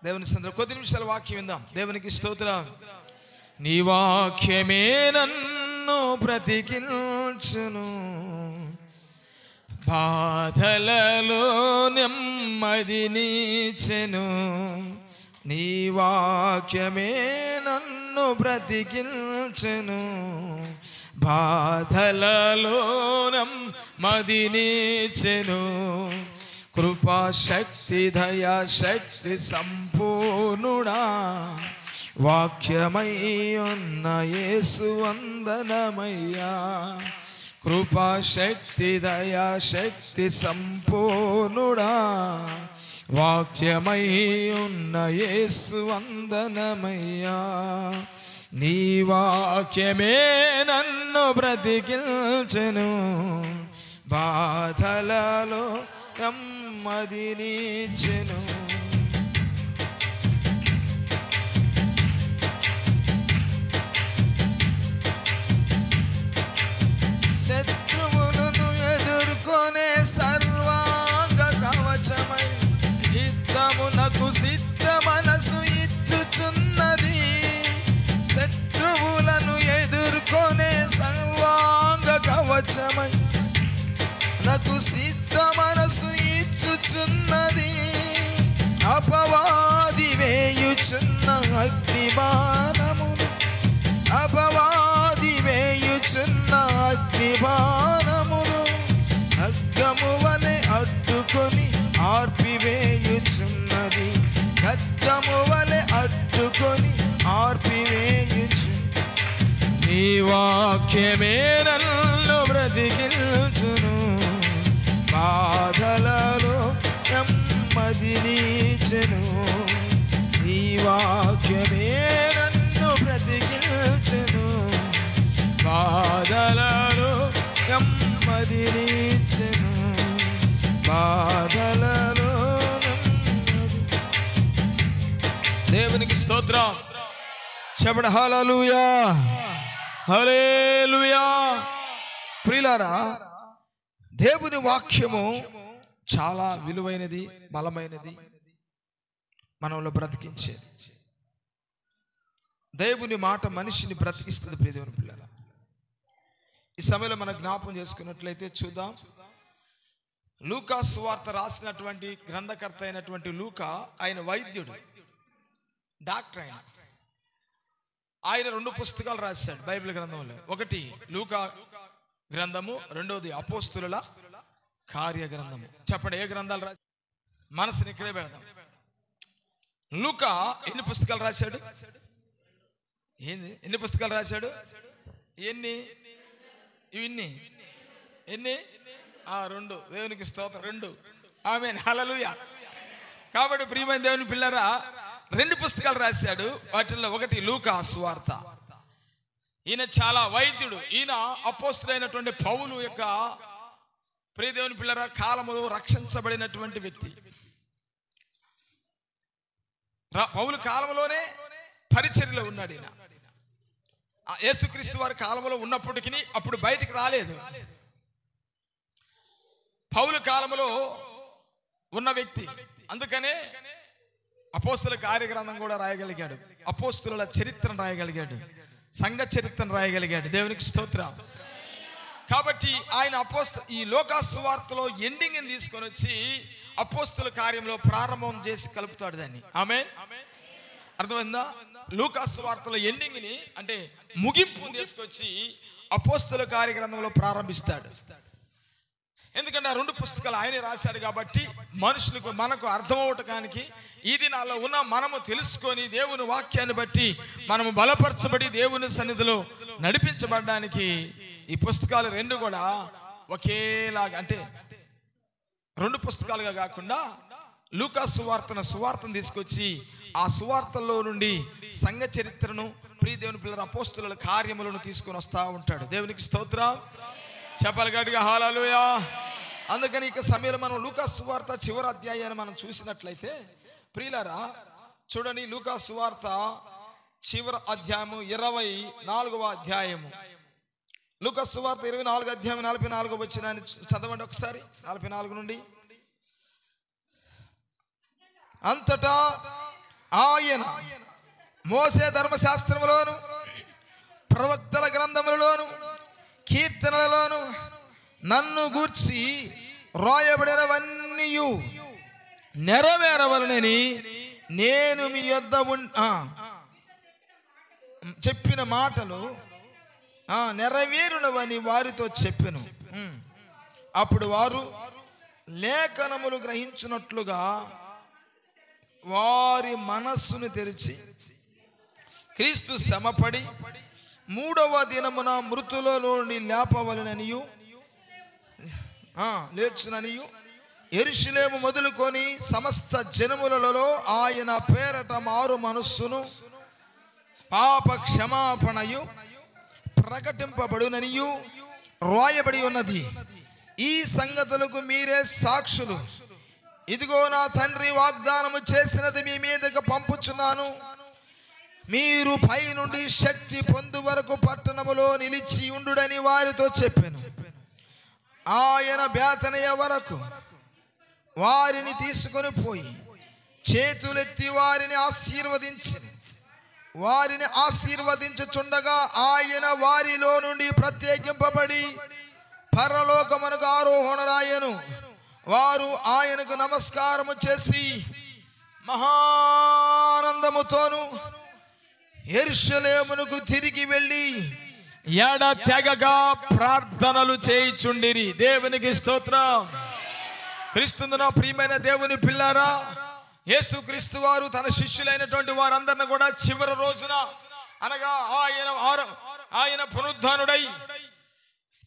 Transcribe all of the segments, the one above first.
దేవుని సందర్భం కొద్ది నిమిషాల వాక్యం విందాం. దేవునికి స్తోత్రం. నీ వాక్యమే నన్ను బ్రతికించును, బాధలలో నెమ్మదినిచ్చెను. నీ వాక్యమే నన్ను బ్రతికించెను, బాధలలో నెమ్మదినిచ్చెను. కృపాశక్తి దయాశక్తి సంపూర్ణుడా, వాక్యమై ఉన్న యేసు వందనమయ్యా. కృపాశక్తి దయాశక్తి సంపూర్ణుడా, వాక్యమై ఉన్న యేసు వందనమయ్యా. నీ వాక్యమే నన్ను బ్రతికించెను, బాధలలో నెమ్మదినిచ్చెను. శత్రువులను ఎదుర్కొనే సర్వాంగ కవచమై యుద్ధమునకు సిద్ధ మనసు ఇచ్చుచున్నది. శత్రువులను ఎదుర్కొనే సర్వాంగ కవచమై నాకు సిద్ధ మనసు ఇచ్చుచున్నది. అపవాది వేయుచున్న అగ్నిబాణమును, అపవాది వేయుచున్న అగ్నిబాణమును ఖడ్గము వలె అడ్డుకొని ఆర్పివేయుచున్నది. ఖడ్గము వలె అడ్డుకొని ఆర్పివేయుచు. నీ వాక్యమే నన్ను బ్రతికించును, బాధలలో నెమ్మదినిచ్చెను. నీ వాక్యమే నన్ను బ్రతికించెను, బాధలలో నెమ్మదినిచ్చెను. బాధలలో దేవునికి స్తోత్రం. చెప్పండి హల్లెలూయా, హల్లెలూయా. ప్రియులారా, దేవుని వాక్యము చాలా విలువైనది, బలమైనది, మనలో బ్రతికించేది. దేవుని మాట మనిషిని బ్రతికిస్తుంది. ప్రియ దేవుని పిల్లరా, ఈ సమయంలో మనం జ్ఞాపకం చేసుకున్నట్లయితే చూద్దాం. లూకా సువార్త రాసినటువంటి గ్రంథకర్త అయినటువంటి లూకా, ఆయన వైద్యుడు, డాక్టర్. ఆయన 2 పుస్తకాలు రాశాడు బైబిల్ గ్రంథంలో. ఒకటి లూకా గ్రంథము, రెండోది అపోస్తుల కార్య గ్రంథము. చెప్పండి, ఏ గ్రంథాలు రాశాడు? మనసుని ఇక్కడే పెడదాం. లూకా ఎన్ని పుస్తకాలు రాశాడు? ఎన్ని పుస్తకాలు రాశాడు? ఎన్ని? ఇన్ని ఎన్ని? 2. దేవునికి స్తోత్రం. 2. ఆమేన్, హల్లెలూయా. కాబట్టి ప్రియమైన దేవుని పిల్లరా, 2 పుస్తకాలు రాశాడు. వాటిల్లో ఒకటి లూకా సువార్త. ఈయన చాలా వైద్యుడు. ఈయన అపోస్తులైనటువంటి పౌలు యొక్క, ప్రియ దేవుని పిల్లరా, కాలములో రక్షించబడినటువంటి వ్యక్తి. పౌలు కాలంలోనే పరిచర్యలో ఉన్నాడు ఈయన. యేసుక్రీస్తు వారి కాలంలో ఉన్నప్పటికీ అప్పుడు బయటికి రాలేదు. పౌలు కాలంలో ఉన్న వ్యక్తి. అందుకనే అపోస్తుల కార్యగ్రంథం కూడా రాయగలిగాడు, అపోస్తుల చరిత్రను రాయగలిగాడు, సంఘ చరిత్రను రాయగలిగాడు. దేవునికి స్తోత్రం. కాబట్టి ఆయన ఈ లోకా సువార్తలో ఎండింగ్ తీసుకొని వచ్చి అపోస్తుల కార్యంలో ప్రారంభం చేసి కలుపుతాడు దాన్ని. ఆమేన్, అర్థమైందా? లూకా సువార్తలో ఎండింగ్ ని, అంటే ముగింపు తీసుకొచ్చి అపోస్తుల కార్యగ్రంథంలో ప్రారంభిస్తాడు. ఎందుకంటే ఆ 2 పుస్తకాలు ఆయనే రాశాడు కాబట్టి మనుషులకు, మనకు అర్థమవటానికి, ఈ దినాల్లో ఉన్న మనము తెలుసుకొని దేవుని వాక్యాన్ని బట్టి మనము బలపరచబడి దేవుని సన్నిధిలో నడిపించబడడానికి ఈ పుస్తకాలు 2 కూడా ఒకేలాగా, అంటే 2 పుస్తకాలుగా కాకుండా లూకా సువార్తను తీసుకొచ్చి ఆ సువార్తల్లో నుండి సంఘ చరిత్రను, ప్రియ దేవుని పిల్లల అపోస్తుల కార్యములను తీసుకొని వస్తూ ఉంటాడు. దేవునికి స్తోత్రం. చెప్పాలి గట్టిగా హల్లెలూయా. అందుకని ఇక సమయంలో మనం లూకా సువార్త చివరి అధ్యాయాన్ని మనం చూసినట్లయితే, ప్రియులారా చూడండి, లూకా సువార్త చివరి అధ్యాయము 24వ అధ్యాయము. లూకా సువార్త 24వ అధ్యాయం 44వ వచనాన్ని చదవండి ఒకసారి. 44 నుండి. అంతటా ఆయన మోసే ధర్మశాస్త్రములోను ప్రవక్తల గ్రంథములలోను కీర్తనలలోను నన్ను గూర్చి రాయబడినవన్నీ నెరవేరవలనని నేను మీ యొద్ద చెప్పిన మాటలు నెరవేరునవని వారితో చెప్పెను. అప్పుడు వారు లేఖనములు గ్రహించున్నట్లుగా వారి మనస్సును తెరిచి క్రీస్తు శ్రమపడి 3వ దినమున మృతుల నుండి లేపవలెననియు లేచుననియు యెరూషలేము మొదలుకొని సమస్త జనములలో ఆయన పేరట మారు మనస్సును పాప క్షమాపణయు ప్రకటింపబడుననియు రాయబడి ఉన్నది. ఈ సంగతులకు మీరే సాక్షులు. ఇదిగో నా తండ్రి వాగ్దానము చేసినది మీ మీదకు పంపుచున్నాను. మీరు పై నుండి శక్తి పొందు వరకు పట్టణములో నిలిచి ఉండుడని వారితో చెప్పాను. ఆయన బేతనియ వరకు వారిని తీసుకొని పోయి చేతులెత్తి వారిని ఆశీర్వదించుచుండగా ఆయన వారిలో నుండి ప్రత్యేకింపబడి పరలోకమునకు ఆరోహణరాయను. వారు ఆయనకు నమస్కారము చేసి మహానందముతోను యెరూషలేమునకు తిరిగి వెళ్ళి ఎడతెగగా ప్రార్థనలు చేయుచుండిరి. దేవునికి స్తోత్రం. క్రీస్తునందు ప్రియమైన దేవుని పిల్లారా, యేసుక్రీస్తు వారు తన శిష్యులైనటువంటి వారందరిని కూడా చివరి రోజున అనగా ఆయన పునరుద్ధానుడై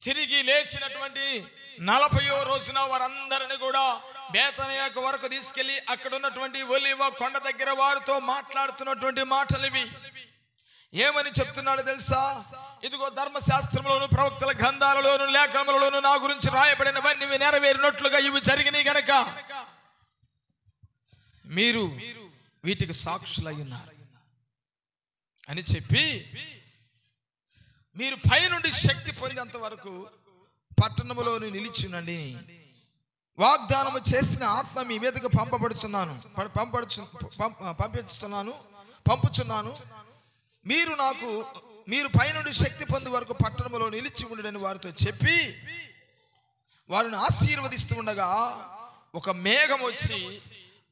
తిరిగి లేచినటువంటి 40వ రోజున వారందరిని కూడా బేతనియకు వరకు తీసుకెళ్లి అక్కడ ఉన్నటువంటి ఒలీవ కొండ దగ్గర వారితో మాట్లాడుతున్నటువంటి మాటలు ఇవి. ఏమని చెప్తున్నాడు తెలుసా? ఇదిగో ధర్మశాస్త్రంలోను ప్రవక్తల గ్రంథాలలోను లేఖనములలోను నా గురించి రాయబడినవన్నీ నెరవేరినట్లుగా ఇవి జరిగినాయి గనక మీరు వీటికి సాక్షులై ఉన్నారు అని చెప్పి, మీరు పైనుండి శక్తి పొందేంత వరకు పట్టణములోని నిలిచినండి. వాగ్దానము చేసిన ఆత్మ మీ మీదకు పంపుచున్నాను. మీరు పైనుండి శక్తి పొందే వరకు పట్టణములో నిలిచి ఉండడని వారితో చెప్పి వారిని ఆశీర్వదిస్తూ ఉండగా ఒక మేఘం వచ్చి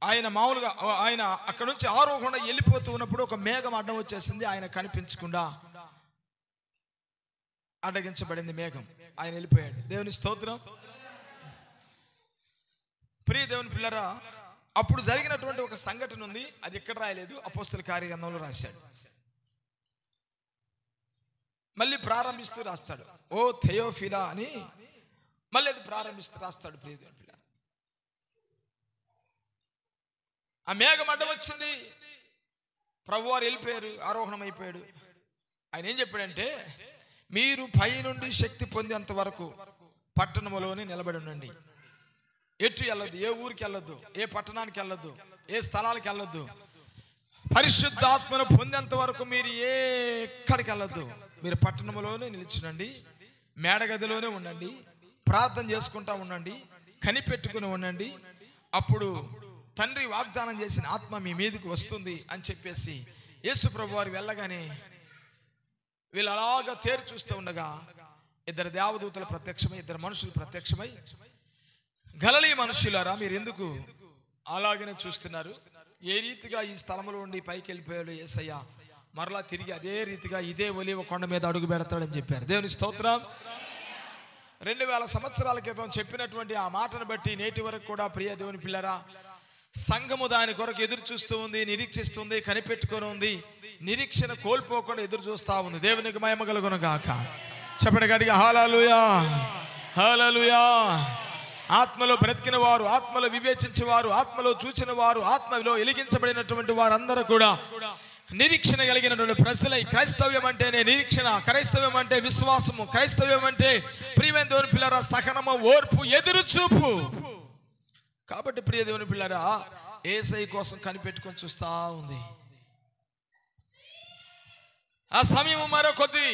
ఆయన అక్కడ నుంచి ఆరోహణ వెళ్ళిపోతూ ఉన్నప్పుడు ఒక మేఘం అడ్డం వచ్చేసింది. ఆయన కనిపించకుండా అడ్డగించబడింది మేఘం. ఆయన వెళ్ళిపోయాడు. దేవుని స్తోత్రం. ప్రియ దేవుని పిల్లరా, అప్పుడు జరిగినటువంటి ఒక సంఘటన ఉంది. అది ఎక్కడ రాయలేదు, అపోస్తలుల కార్యగ్రంథంలో రాశాడు. మళ్ళీ ప్రారంభిస్తూ రాస్తాడు. ఓ థెయోఫిలా అని మళ్ళీ అది ప్రారంభిస్తూ రాస్తాడు. ప్రియ దేవుని పిల్లరా, ఆ మేఘం అడ్డం వచ్చింది. ప్రభువారు వెళ్ళిపోయారు, ఆరోహణం అయిపోయాడు. ఆయన ఏం చెప్పాడంటే, మీరు పై నుండి శక్తి పొందేంత వరకు పట్టణంలోనే నిలబడి ఉండండి. ఎటు వెళ్ళొద్దు, ఏ ఊరికి వెళ్ళొద్దు, ఏ పట్టణానికి వెళ్ళొద్దు, ఏ స్థలానికి వెళ్ళొద్దు. పరిశుద్ధాత్మను పొందేంత వరకు మీరు ఎక్కడికి వెళ్ళొద్దు. మీరు పట్టణంలోనే నిలిచినండి, మేడగదిలోనే ఉండండి, ప్రార్థన చేసుకుంటా ఉండండి, కనిపెట్టుకుని ఉండండి. అప్పుడు తండ్రి వాగ్దానం చేసిన ఆత్మ మీ మీదకి వస్తుంది అని చెప్పేసి యేసు ప్రభు వారు వెళ్ళగానే వీళ్ళు అలాగా తేరు చూస్తూ ఉండగా 2 దేవదూతలు ప్రత్యక్షమై 2 మనుషులు ప్రత్యక్షమై, గలిలీ మనుషులారా, మీరు ఎందుకు అలాగనే చూస్తున్నారు? ఏ రీతిగా ఈ స్థలంలో ఉండి పైకి వెళ్ళిపోయాడు యేసయ్య, మరలా తిరిగి అదే రీతిగా ఇదే ఒలీవ కొండ మీద అడుగు పెడతాడని చెప్పారు. దేవుని స్తోత్రం. 2000 సంవత్సరాల క్రితం చెప్పినటువంటి ఆ మాటను బట్టి నేటి వరకు కూడా ప్రియ దేవుని పిల్లరా, సంఘము దాని కొరకు ఎదురు చూస్తూ ఉంది, నిరీక్షిస్తుంది, కనిపెట్టుకొని ఉంది, నిరీక్షణ కోల్పోకుండా ఎదురు చూస్తూ ఉంది. దేవునికి మహిమ కలుగును గాక. చెప్పండి గట్టిగా హల్లెలూయా, హల్లెలూయా. ఆత్మలో బ్రతికిన వారు, ఆత్మలో వివేచించే వారు, ఆత్మలో చూచిన వారు, ఆత్మలో వెలిగించబడినటువంటి వారందరూ కూడా నిరీక్షణ కలిగినటువంటి ప్రజలై, క్రైస్తవ్యం అంటేనే నిరీక్షణ, క్రైస్తవ్యం అంటే విశ్వాసము, క్రైస్తవ్యం అంటే ప్రియమైన దేవుని పిల్లరా సహనము, ఓర్పు, ఎదురు చూపు. కాబట్టి ప్రియ దేవుని పిల్లరా, యేసయ్య కోసం కనిపెట్టుకొని చూస్తా ఉంది. ఆ సమయం మరో కొద్ది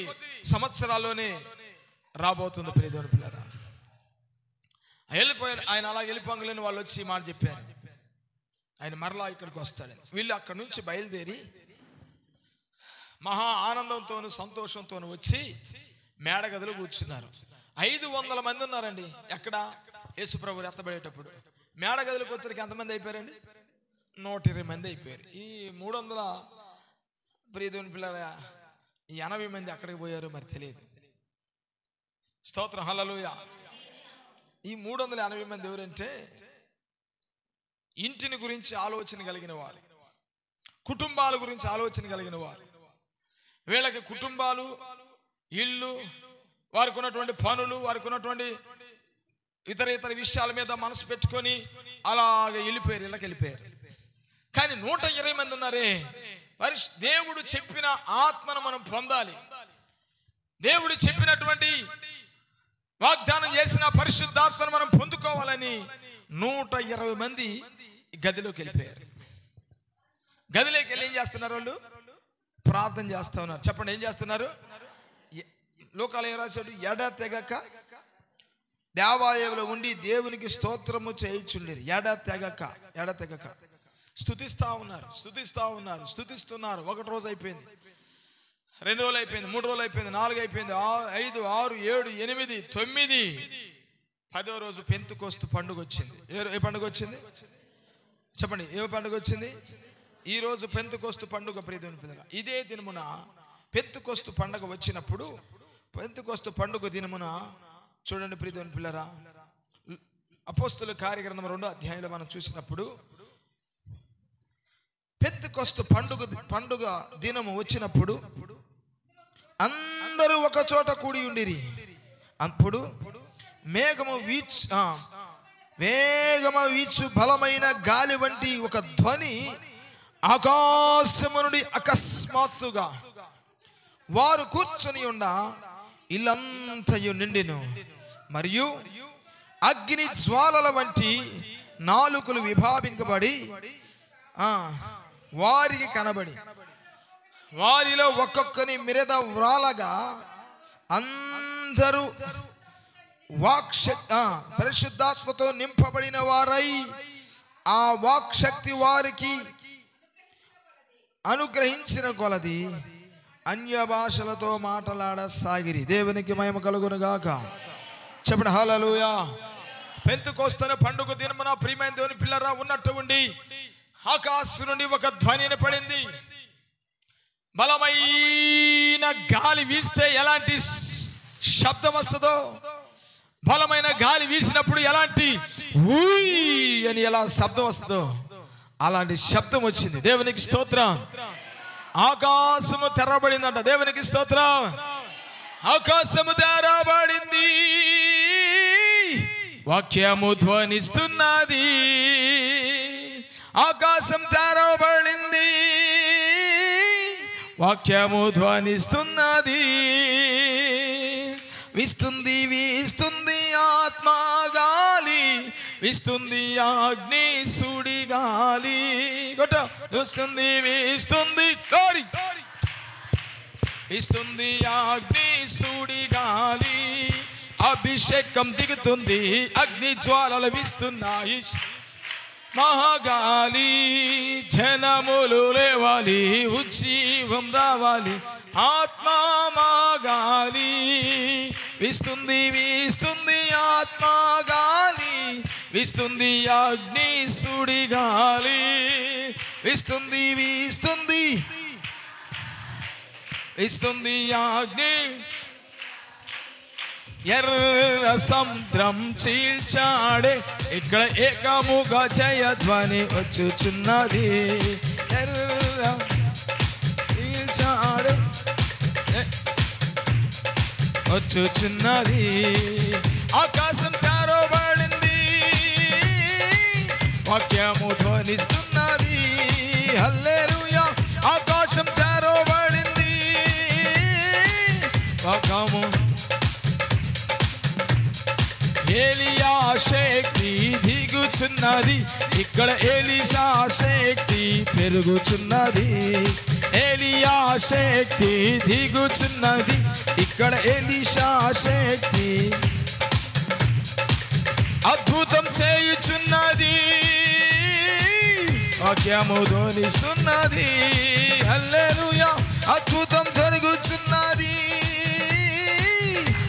సంవత్సరాల్లోనే రాబోతుంది. ప్రియ దేవుని పిల్లరా, వెళ్ళిపోయాడు ఆయన. అలా వెళ్ళిపోగలేని వాళ్ళు వచ్చి మాట చెప్పారు, ఆయన మరలా ఇక్కడికి వస్తాడు. వీళ్ళు అక్కడి నుంచి బయలుదేరి మహా ఆనందంతోను సంతోషంతోను వచ్చి మేడగదిలో కూర్చున్నారు. 500 మంది ఉన్నారండి. ఎక్కడ? యేసుప్రభు ఎత్తబడేటప్పుడు మేడగదిలోకి వచ్చరికి ఎంతమంది అయిపోయారండి? 120 మంది అయిపోయారు. ఈ 300 ప్రియదేవుని పిల్లల 80 మంది అక్కడికి పోయారు మరి తెలియదు. స్తోత్రం, హల్లెలూయా. ఈ 380 మంది ఎవరంటే ఇంటిని గురించి ఆలోచన కలిగిన వారు, కుటుంబాల గురించి ఆలోచన కలిగిన వారు. వీళ్ళకి కుటుంబాలు, ఇళ్ళు, వారికి ఉన్నటువంటి పనులు, వారికి ఉన్నటువంటి ఇతర విషయాల మీద మనసు పెట్టుకొని అలాగే వెళ్ళిపోయారు, ఇళ్ళకి వెళ్ళిపోయారు. కానీ 120 మంది ఉన్నారే, దేవుడు చెప్పిన ఆత్మను మనం పొందాలి, దేవుడు చెప్పినటువంటి వాగ్దానం చేసిన పరిశుద్ధాత్మను మనం పొందుకోవాలని 120 మంది గదిలోకి వెళ్ళిపోయారు. గదిలోకి వెళ్ళి ఏం చేస్తున్నారు? వాళ్ళు ప్రార్థన చేస్తూ ఉన్నారు. చెప్పండి, ఏం చేస్తున్నారు? లోకాలు ఏం రాశాడు? ఎడతెగక దేవాలయంలో ఉండి దేవునికి స్తోత్రము చేయుచుండిరి. ఎడతెగక స్తుతిస్తూ ఉన్నారు. స్తుతిస్తున్నారు. 1 రోజు అయిపోయింది, 2 రోజులు అయిపోయింది, 3 రోజులు అయిపోయింది, 4 అయిపోయింది, 5, 6, 7, 8, 9, 10వ రోజు పెంతెకొస్తు పండుగ వచ్చింది. ఏ పండుగ వచ్చింది? చెప్పండి, ఏ పండుగ వచ్చింది? ఈ రోజు పెంతెకొస్తు పండుగ. ప్రియదేవుని పిల్లరా, ఇదే దినమున పెంతెకొస్తు పండుగ వచ్చినప్పుడు, పెంతెకొస్తు పండుగ దినమున చూడండి ప్రియదేవుని పిల్లరా, అపోస్తలుల కార్యగ్రంథం 2వ అధ్యాయంలో మనం చూసినప్పుడు పెంతెకొస్తు పండుగ దినము వచ్చినప్పుడు అందరూ ఒక చోట కూడి ఉండిరి. అప్పుడు వేగము వీచు బలమైన గాలి వంటి ఒక ధ్వని ఆకాశము నుండి అకస్మాత్తుగా వారు కూర్చొని ఉన్న ఇల్లంతయు నిండెను. మరియు అగ్ని జ్వాలల వంటి నాలుకలు విభావింపబడి వారికి కనబడి, వారిలో ఒక్కొక్కని మిరద వ్రాలగా అందరూ పరిశుద్ధాత్మతో నింపబడిన వారై ఆ వాక్శక్తి వారికి అనుగ్రహించిన కొలది అన్య భాషలతో మాట్లాడసాగిరి. దేవునికి మహిమ కలుగును గాక. చెప్పండి, హల్లెలూయా. పెంతెకొస్తు పండుగ దినమున ప్రియమైన దేవుని పిల్లరా, ఉన్నట్టు ఉండి ఆకాశం నుండి ఒక ధ్వని పడింది. బలమైన గాలి వీస్తే ఎలాంటి శబ్దం వస్తుందో, బలమైన గాలి వీసినప్పుడు ఎలాంటి ఊయ్ అని ఎలా శబ్దం వస్తుందో అలాంటి శబ్దం వచ్చింది. దేవునికి స్తోత్రం. ఆకాశము తెరబడిందంట. దేవునికి స్తోత్రం. ఆకాశము తెరబడింది, వాక్యము ధ్వనిస్తున్నది. ఆకాశం తెరబడింది, వాక్యము ధ్వనిస్తున్నది. వీస్తుంది ఆత్మ గాలి, వీస్తుంది అగ్ని సుడి గాలి. వీస్తుంది అగ్ని సుడి గాలి. అభిషేకం దిగుతుంది, అగ్ని జ్వాలలు వీస్తున్నాయి. మహాగాలి, జనములు లేవాలి, ఉజ్జీవం రావాలి. ఆత్మ మహాగాలి, వీస్తుంది ఆత్మ గాలి, వీస్తుంది అగ్ని సుడి గాలి. వీస్తుంది అగ్ని. ఎర్ర సముద్రం చీల్చాడే, ఇక్కడ ఏకముగా జయధ్వని వచ్చుచున్నది. ఎర్ర చీల్చాడే వచ్చుచున్నది. ఆకాశం తెరవబడింది, వాక్యము ధ్వనిస్తున్నది. హల్లెలూయా. ఆకాశం తెరవబడింది, వాక్యము. ఏలియా శక్తి దిగుచున్నది, ఇక్కడ ఎలీషా శక్తి పెరుగుచున్నది. ఏలియా శక్తి దిగుచున్నది, ఇక్కడ ఎలీషా శక్తి అద్భుతం చేయుచున్నది. వాక్యము ధ్వనిస్తున్నది. హల్లెలూయా, అద్భుతం జరుగుచున్నది.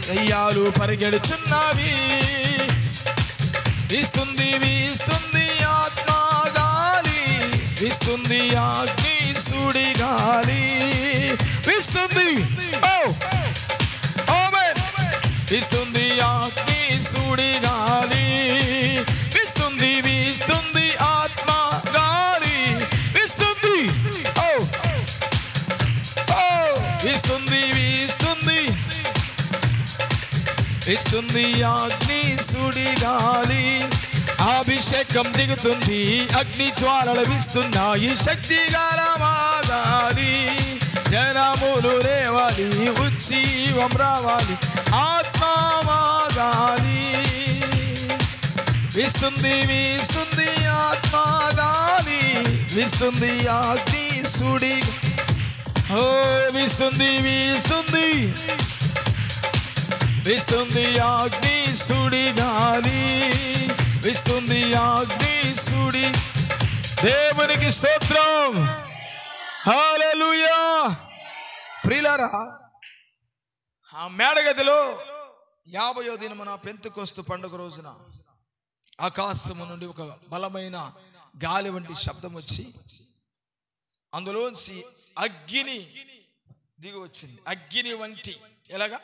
దయ్యాలు పరిగెడుచున్నవి. వీస్తుంది వీస్తుంది ఆత్మ గాలి, వీస్తుంది అగ్ని సుడి గాలి, వీస్తుంది వీస్తుంది అగ్ని సుడి గాలి, వీస్తుంది వీస్తుంది ఆత్మ గాలి, వీస్తుంది వీస్తుంది వీస్తుంది వీస్తుంది అగ్ని సుడి గాలి. అభిషేకం దిగుతుంది, అగ్ని జ్వాలలు వీస్తున్నాయి. శక్తి గలవాగాలి, జనములు రేవాలి, ఉజ్జీవం రావాలి, ఆత్మవాగాలి. వీస్తుంది వీస్తుంది ఆత్మ గాలి, వీస్తుంది అగ్ని సుడి. ఓ వీస్తుంది వీస్తుంది వీస్తుంది అగ్ని సుడి గాలి, వీస్తుంది అగ్ని సుడి. దేవునికి స్తోత్రం. హల్లెలూయా. ప్రియులారా, ఆ మేడగదిలో 50వ దినమున పెంతెకొస్తు పండుగ రోజున ఆకాశము నుండి ఒక బలమైన గాలి వంటి శబ్దం వచ్చి అందులోంచి అగ్ని దిగి వచ్చింది. అగ్ని వంటి ఎలాగా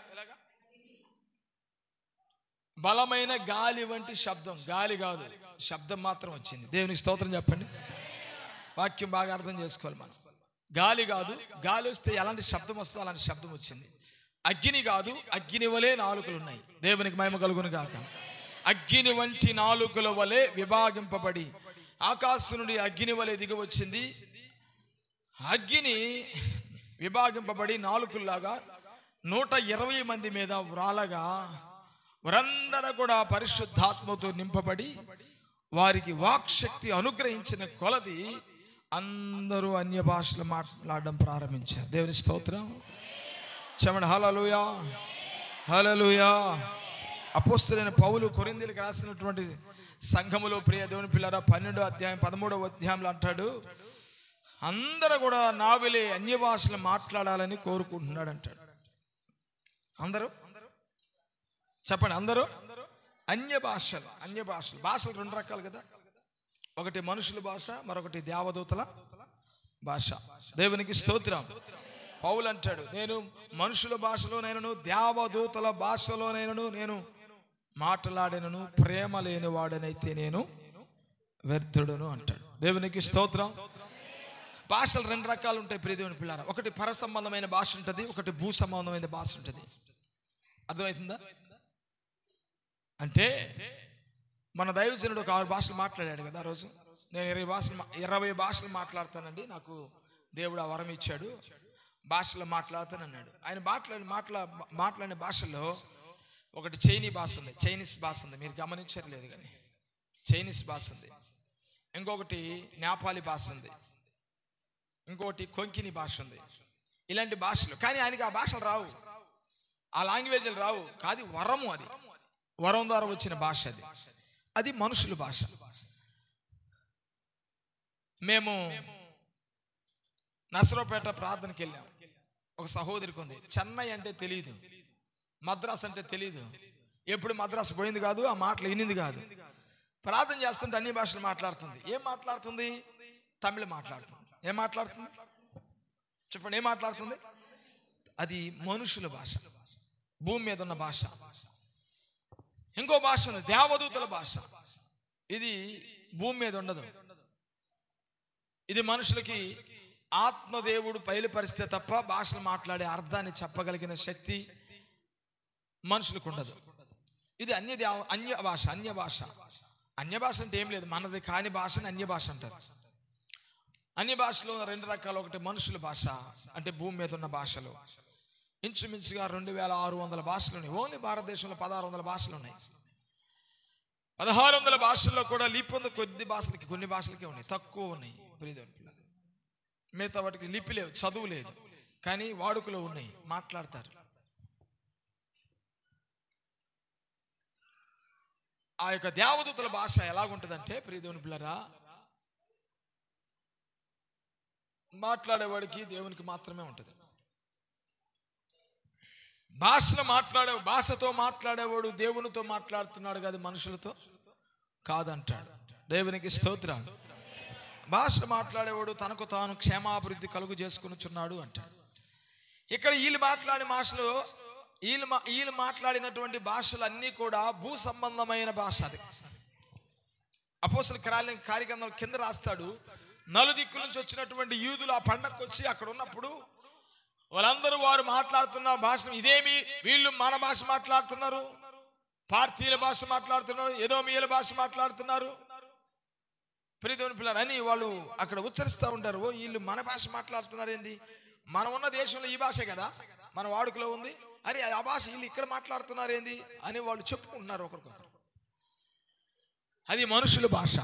బలమైన గాలి వంటి శబ్దం. గాలి కాదు, శబ్దం మాత్రం వచ్చింది. దేవునికి స్తోత్రం చెప్పండి. వాక్యం బాగా అర్థం చేసుకోవాలి మనం. గాలి కాదు, గాలి వస్తే ఎలాంటి శబ్దం వస్తుందో అలాంటి శబ్దం వచ్చింది. అగ్ని కాదు, అగ్ని వలె నాలుకలు ఉన్నాయి. దేవునికి మహిమ కలుగును గాక. అగ్ని వంటి నాలుకల వలె విభాగింపబడి ఆకాశం నుండి అగ్ని వలె దిగి వచ్చింది. అగ్ని విభాగింపబడి నాలుకల్లాగా 120 మంది మీద వ్రాలగా వారందరూ కూడా పరిశుద్ధాత్మతో నింపబడి వారికి వాక్శక్తి అనుగ్రహించిన కొలది అందరూ అన్య భాషలు మాట్లాడడం ప్రారంభించారు. దేవుని స్తోత్రం చెప్పండి. హల్లెలూయా, హల్లెలూయా. అపోస్తలుడైన పౌలు కొరింథీయులకు రాసినటువంటి సంఘములో, ప్రియ దేవుని పిల్లరా, 12వ అధ్యాయం 13వ అధ్యాయంలో అంటాడు, అందరూ కూడా నావిలే అన్య భాషలు మాట్లాడాలని కోరుకుంటున్నాడు అంటాడు. అందరూ చెప్పండి. అందరూ అన్య భాషలు. అన్య భాషలు. భాషలు 2 రకాలు కదా. ఒకటి మనుషుల భాష, మరొకటి దేవదూతల భాష. దేవునికి స్తోత్రం. పౌలు అంటాడు, నేను మనుషుల భాషలోనైనను దేవదూతల భాషలోనైనను నేను మాట్లాడినను ప్రేమ లేని వాడనైతే నేను వ్యర్థుడును అంటాడు. దేవునికి స్తోత్రం. భాషలు 2 రకాలు ఉంటాయి ప్రియ దేవుని పిల్లారా. ఒకటి పర సంబంధమైన భాష ఉంటుంది, ఒకటి భూ సంబంధమైన భాష ఉంటుంది. అర్థమవుతుందా? అంటే మన దైవజనుడు ఒక 6 భాషలు మాట్లాడాడు కదా. ఆ రోజు నేను 20 భాషలు మాట్లాడతానండి, నాకు దేవుడు ఆ వరం ఇచ్చాడు, భాషలో మాట్లాడతానన్నాడు. ఆయన మాట్లాడిన భాషల్లో ఒకటి చైనీ భాష ఉంది, చైనీస్ భాష ఉంది. మీరు గమనించరు లేదు కానీ చైనీస్ భాష ఉంది. ఇంకొకటి నేపాలీ భాష ఉంది, ఇంకొకటి కొంకిని భాష ఉంది. ఇలాంటి భాషలు. కానీ ఆయనకి ఆ భాషలు రావు, ఆ లాంగ్వేజ్లు రావు. కాదు, వరము. అది వరం ద్వారా వచ్చిన భాష. అది మనుషుల భాష. మేము నసరావుపేట ప్రార్థనకి వెళ్ళాం. ఒక సహోదరికి ఉంది, చెన్నై అంటే తెలియదు, మద్రాస్ అంటే తెలియదు, ఎప్పుడు మద్రాసు పోయింది కాదు, ఆ మాటలు వినింది కాదు. ప్రార్థన చేస్తుంటే అన్ని భాషలు మాట్లాడుతుంది. ఏం మాట్లాడుతుంది? తమిళ మాట్లాడుతుంది. ఏం మాట్లాడుతుంది చెప్పండి? ఏం మాట్లాడుతుంది? అది మనుషుల భాష, భూమి మీద ఉన్న భాష. ఇంకో భాష ఉంది, దేవదూతల భాష. ఇది భూమి మీద ఉండదు. ఇది మనుషులకి ఆత్మదేవుడు బయలుపరిస్తే తప్ప భాషలు మాట్లాడే అర్థాన్ని చెప్పగలిగిన శక్తి మనుషులకు ఉండదు. ఇది అన్య భాష. అన్య భాష. అన్య భాష అంటే ఏం లేదు, మనది కాని భాషని అన్య భాష అంటారు. అన్య భాషలో 2 రకాలు. ఒకటి మనుషుల భాష, అంటే భూమి మీద ఉన్న భాషలు. ఇంచుమించుగా 2600 భాషలు ఉన్నాయి. ఓన్లీ భారతదేశంలో 1600 భాషలు ఉన్నాయి. 1600 భాషల్లో కూడా లిపి కొన్ని భాషలకే ఉన్నాయి, తక్కువ ఉన్నాయి. మిగతా వాటికి లిపి లేవు, చదువు లేదు, కానీ వాడుకలో ఉన్నాయి, మాట్లాడతారు. ఆ యొక్క దేవదూతల భాష ఎలాగుంటుందంటే, ప్రియదేవుని పిల్లరా, మాట్లాడేవాడికి దేవునికి మాత్రమే ఉంటుంది. భాషతో మాట్లాడేవాడు దేవునితో మాట్లాడుతున్నాడు కాదు, మనుషులతో కాదంటాడు. దేవునికి స్తోత్రం. భాష మాట్లాడేవాడు తనకు తాను క్షేమాభివృద్ధి కలుగు చేసుకునిచున్నాడు అంటాడు. ఇక్కడ వీళ్ళు మాట్లాడినటువంటి భాషలు అన్నీ కూడా భూ సంబంధమైన భాష. అది అపోస్తలుల కార్యగ్రంథం కింద రాస్తాడు. నలుదిక్కుల నుంచి వచ్చినటువంటి యూదులు ఆ పండగకు వచ్చి అక్కడ ఉన్నప్పుడు వాళ్ళందరూ వారు మాట్లాడుతున్న భాష ఇదేమి, వీళ్ళు మన భాష మాట్లాడుతున్నారు, పార్తీల భాష మాట్లాడుతున్నారు, ఎదోమీయుల భాష మాట్లాడుతున్నారు, ప్రియదేవుని పిల్లలు అని వాళ్ళు అక్కడ ఉచ్చరిస్తూ ఉంటారు. వీళ్ళు మన భాష మాట్లాడుతున్నారు ఏంది, మనం ఉన్న దేశంలో ఈ భాషే కదా మన వాడుకలో ఉంది, అరే ఆ భాష వీళ్ళు ఇక్కడ మాట్లాడుతున్నారు ఏంది అని వాళ్ళు చెప్పుకుంటున్నారు ఒకరికొకరు. అది మనుషుల భాష,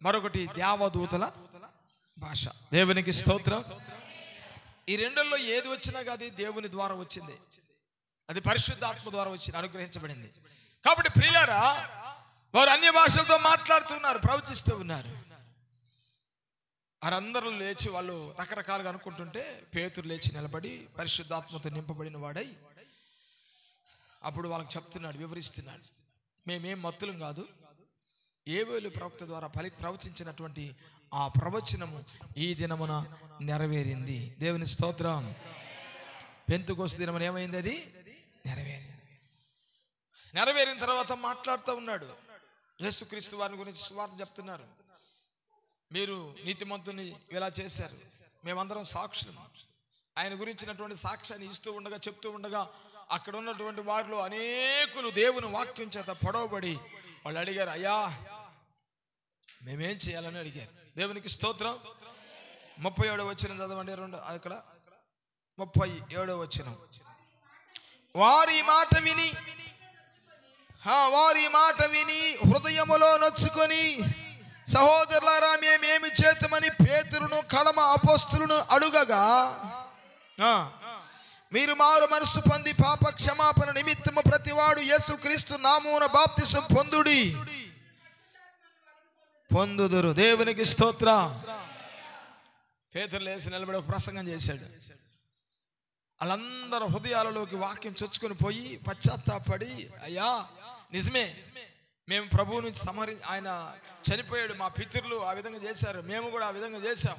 మరొకటి దేవదూతల భాష. దేవునికి స్తోత్రం. ఈ రెండుల్లో ఏది వచ్చినా కాదు దేవుని ద్వారా వచ్చింది, అది పరిశుద్ధాత్మ ద్వారా వచ్చింది, అనుగ్రహించబడింది. కాబట్టి ప్రియులారా, వారు అన్య భాషలతో మాట్లాడుతున్నారు, ప్రవచిస్తూ ఉన్నారు. వారందరూ లేచి వాళ్ళు రకరకాలుగా అనుకుంటుంటే పేతురు లేచి నిలబడి పరిశుద్ధాత్మతో నింపబడిన వాడై అప్పుడు వాళ్ళకి చెప్తున్నాడు, వివరిస్తున్నాడు. మేమేం మత్తులం కాదు, యోవేలు ప్రవక్త ద్వారా ప్రవచించినటువంటి ఆ ప్రవచనము ఈ దినమున నెరవేరింది. దేవుని స్తోత్రం. పెంతెకొస్తు దినమున ఏమైంది, అది నెరవేరిన తర్వాత మాట్లాడుతూ ఉన్నాడు. యేసుక్రీస్తు వారిని గురించి సువార్త చెప్తున్నారు. మీరు నీతిమంతుని ఇలా చేశారు, మేమందరం సాక్షులు. ఆయన గురించినటువంటి సాక్ష్యాన్ని ఇస్తూ ఉండగా, చెప్తూ ఉండగా అక్కడ ఉన్నటువంటి వారిలో అనేకులు దేవుని వాక్యం చేత పొడవబడి వాళ్ళు అడిగారు, అయ్యా మేమేం చేయాలని అడిగారు. దేవునికి స్తోత్రం. 37వ వచనం చదవండి. అక్కడ 37వ వచనం. వారి మాట విని హృదయములో నొచ్చుకొని, సహోదరులారా మేమేమి చేతమని పేతురును కడమ అపోస్తులను అడుగగా, మీరు మారు మనసు పొంది పాప క్షమాపణ నిమిత్తము ప్రతివాడు యేసుక్రీస్తు నామమున బాప్తిసం పొందుదురు. దేవునికి స్తోత్రం. పేతురు లేచి నిలబడి ప్రసంగం చేశాడు. వాళ్ళందరూ హృదయాలలోకి వాక్యం చొచ్చుకొని పోయి పశ్చాత్తాపడి, అయ్యా నిజమే, మేము ప్రభువు నుంచి ఆయన చనిపోయాడు, మా పితరులు ఆ విధంగా చేశారు, మేము కూడా ఆ విధంగా చేశాం.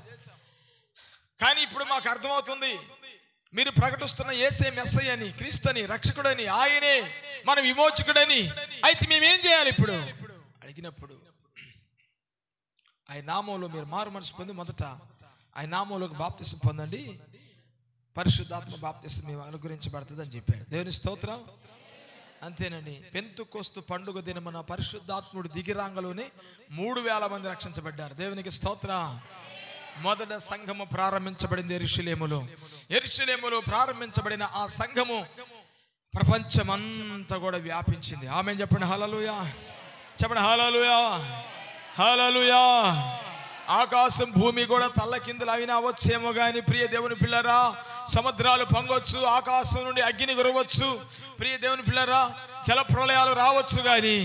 కానీ ఇప్పుడు మాకు అర్థమవుతుంది, మీరు ప్రకటిస్తున్న యేసే మెస్సయ్య అని, క్రీస్తుని, రక్షకుడని, ఆయనే మన విమోచకుడని. అయితే మేమేం చేయాలి ఇప్పుడు అడిగినప్పుడు, ఆయన నామంలో మీరు మారు మనసు పొంది మొదట ఆయన నామంలోకి బాప్తిసం పొందండి, పరిశుద్ధాత్మ బాప్తిసం మేము అనుగ్రహించబడుతుంది అని చెప్పాడు. దేవుని స్తోత్రం. అంతేనండి. పెంతెకొస్తు పండుగ దినమున పరిశుద్ధాత్ముడు దిగిరాంగలోనే 3000 మంది రక్షించబడ్డారు. దేవునికి స్తోత్రం. మొదట సంఘము ప్రారంభించబడింది యెరూషలేములో ప్రారంభించబడిన ఆ సంఘము ప్రపంచమంతా కూడా వ్యాపించింది. ఆమేన్ చెప్పండి. హల్లెలూయా చెప్పండి. హల్లెలూయా హల్లెలూయా. ఆకాశం భూమి కూడా తల్లకిందులు అవినా వచ్చేమో కానీ ప్రియ దేవుని పిల్లరా, సముద్రాలు పొంగొచ్చు, ఆకాశం నుండి అగ్ని కురవచ్చు, ప్రియ దేవుని పిల్లరా, జల ప్రళయాలు రావచ్చు, కానీ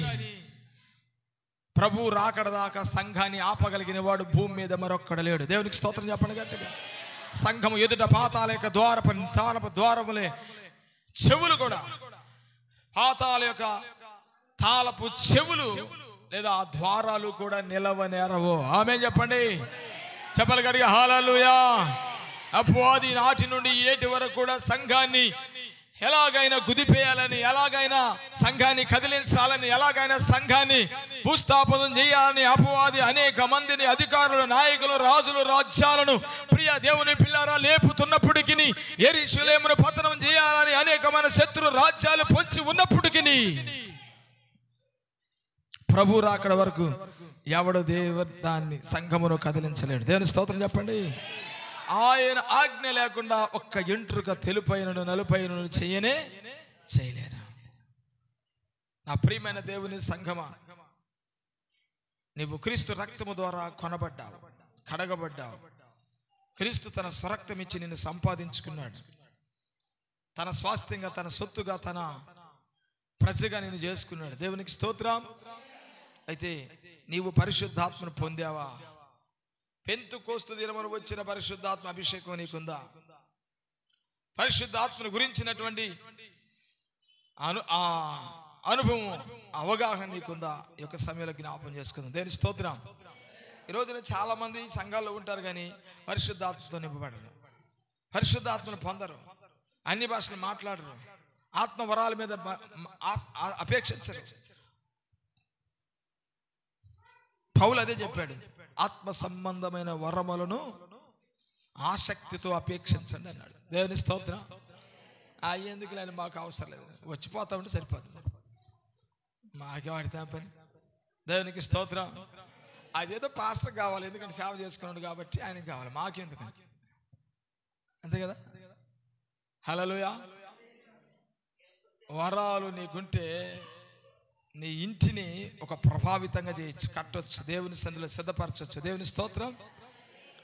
ప్రభు రాకడ దాకా సంఘాన్ని ఆపగలిగిన వాడు భూమి మీద మరొక్కడ లేడు. దేవునికి స్తోత్రం చెప్పండి గట్టిగా. సంఘము ఎదుట పాతాల యొక్క ద్వారములే చెవులు కూడా, పాతాల యొక్క తాళపు చెవులు లేదా ఆ ద్వారాలు కూడా నిలవనేరవు. ఆమేన్ చెప్పండి. చెప్పలు గట్టిగా. హల్లెలూయా. అపవాది నాటి నుండి నేటి వరకు కూడా సంఘాన్ని ఎలాగైనా కుదిపేయాలని, ఎలాగైనా సంఘాన్ని కదిలించాలని, ఎలాగైనా సంఘాన్ని భూస్థాపనం చేయాలని అపవాది అనేక మందిని, అధికారులు, నాయకులు, రాజులు, రాజ్యాలను ప్రియ దేవుని పిల్లారా లేపుతున్నప్పటికీ, యెరూషలేమును పతనం చేయాలని అనేకమైన శత్రు రాజ్యాలు పొంచి ఉన్నప్పటికీ ప్రభు రాకడ వరకు ఎవడు దాన్ని సంఘమును కదిలించలేడు. దేవుని స్తోత్రం చెప్పండి. ఆయన ఆజ్ఞ లేకుండా ఒక్క ఎంట్రుక తెలుపైనను నలుపైనను చేయలేరు. నా ప్రియమైన దేవుని సంఘమా, నీవు క్రీస్తు రక్తము ద్వారా కొనబడ్డావు, కడగబడ్డావు. క్రీస్తు తన స్వరక్తం ఇచ్చి నిన్ను సంపాదించుకున్నాడు. తన స్వాస్థ్యంగా, తన సొత్తుగా, తన ప్రజగా నిన్ను చేసుకున్నాడు. దేవునికి స్తోత్రం. అయితే నీవు పరిశుద్ధాత్మను పొందావా? పెంతుకోస్తు దినమున వచ్చిన పరిశుద్ధాత్మ అభిషేకం నీకుందా? పరిశుద్ధాత్మను గురించినటువంటి అనుభవం, అవగాహన నీకుందా? ఈ యొక్క సమయంలో జ్ఞాపకం చేసుకుందాం. దేవుని స్తోత్రం. ఈ రోజున చాలా మంది సంఘాల్లో ఉంటారు కానీ పరిశుద్ధాత్మతో నింపబడరు, పరిశుద్ధాత్మను పొందరు, అన్ని భాషలు మాట్లాడరు, ఆత్మ వరాల మీద అపేక్షించరు. పౌలు అదే చెప్పాడు, ఆత్మ సంబంధమైన వరములను ఆసక్తితో అపేక్షించండి అన్నాడు. దేవుని స్తోత్రం. ఎందుకు లేని మాకు అవసరం లేదు, వచ్చిపోతా ఉంటే సరిపోతుంది, మాకే వాడితే పని. దేవునికి స్తోత్రం. అదేదో పాస్టర్ కావాలి, ఎందుకంటే సేవ చేసుకున్నాడు కాబట్టి ఆయనకి కావాలి, మాకెందుకని, అంతే కదా. హల్లెలూయా. వరాలు నీకుంటే నీ ఇంటిని ఒక ప్రభావితంగా చేయొచ్చు, కట్టొచ్చు, దేవుని సందులో సిద్ధపరచవచ్చు. దేవుని స్తోత్రం.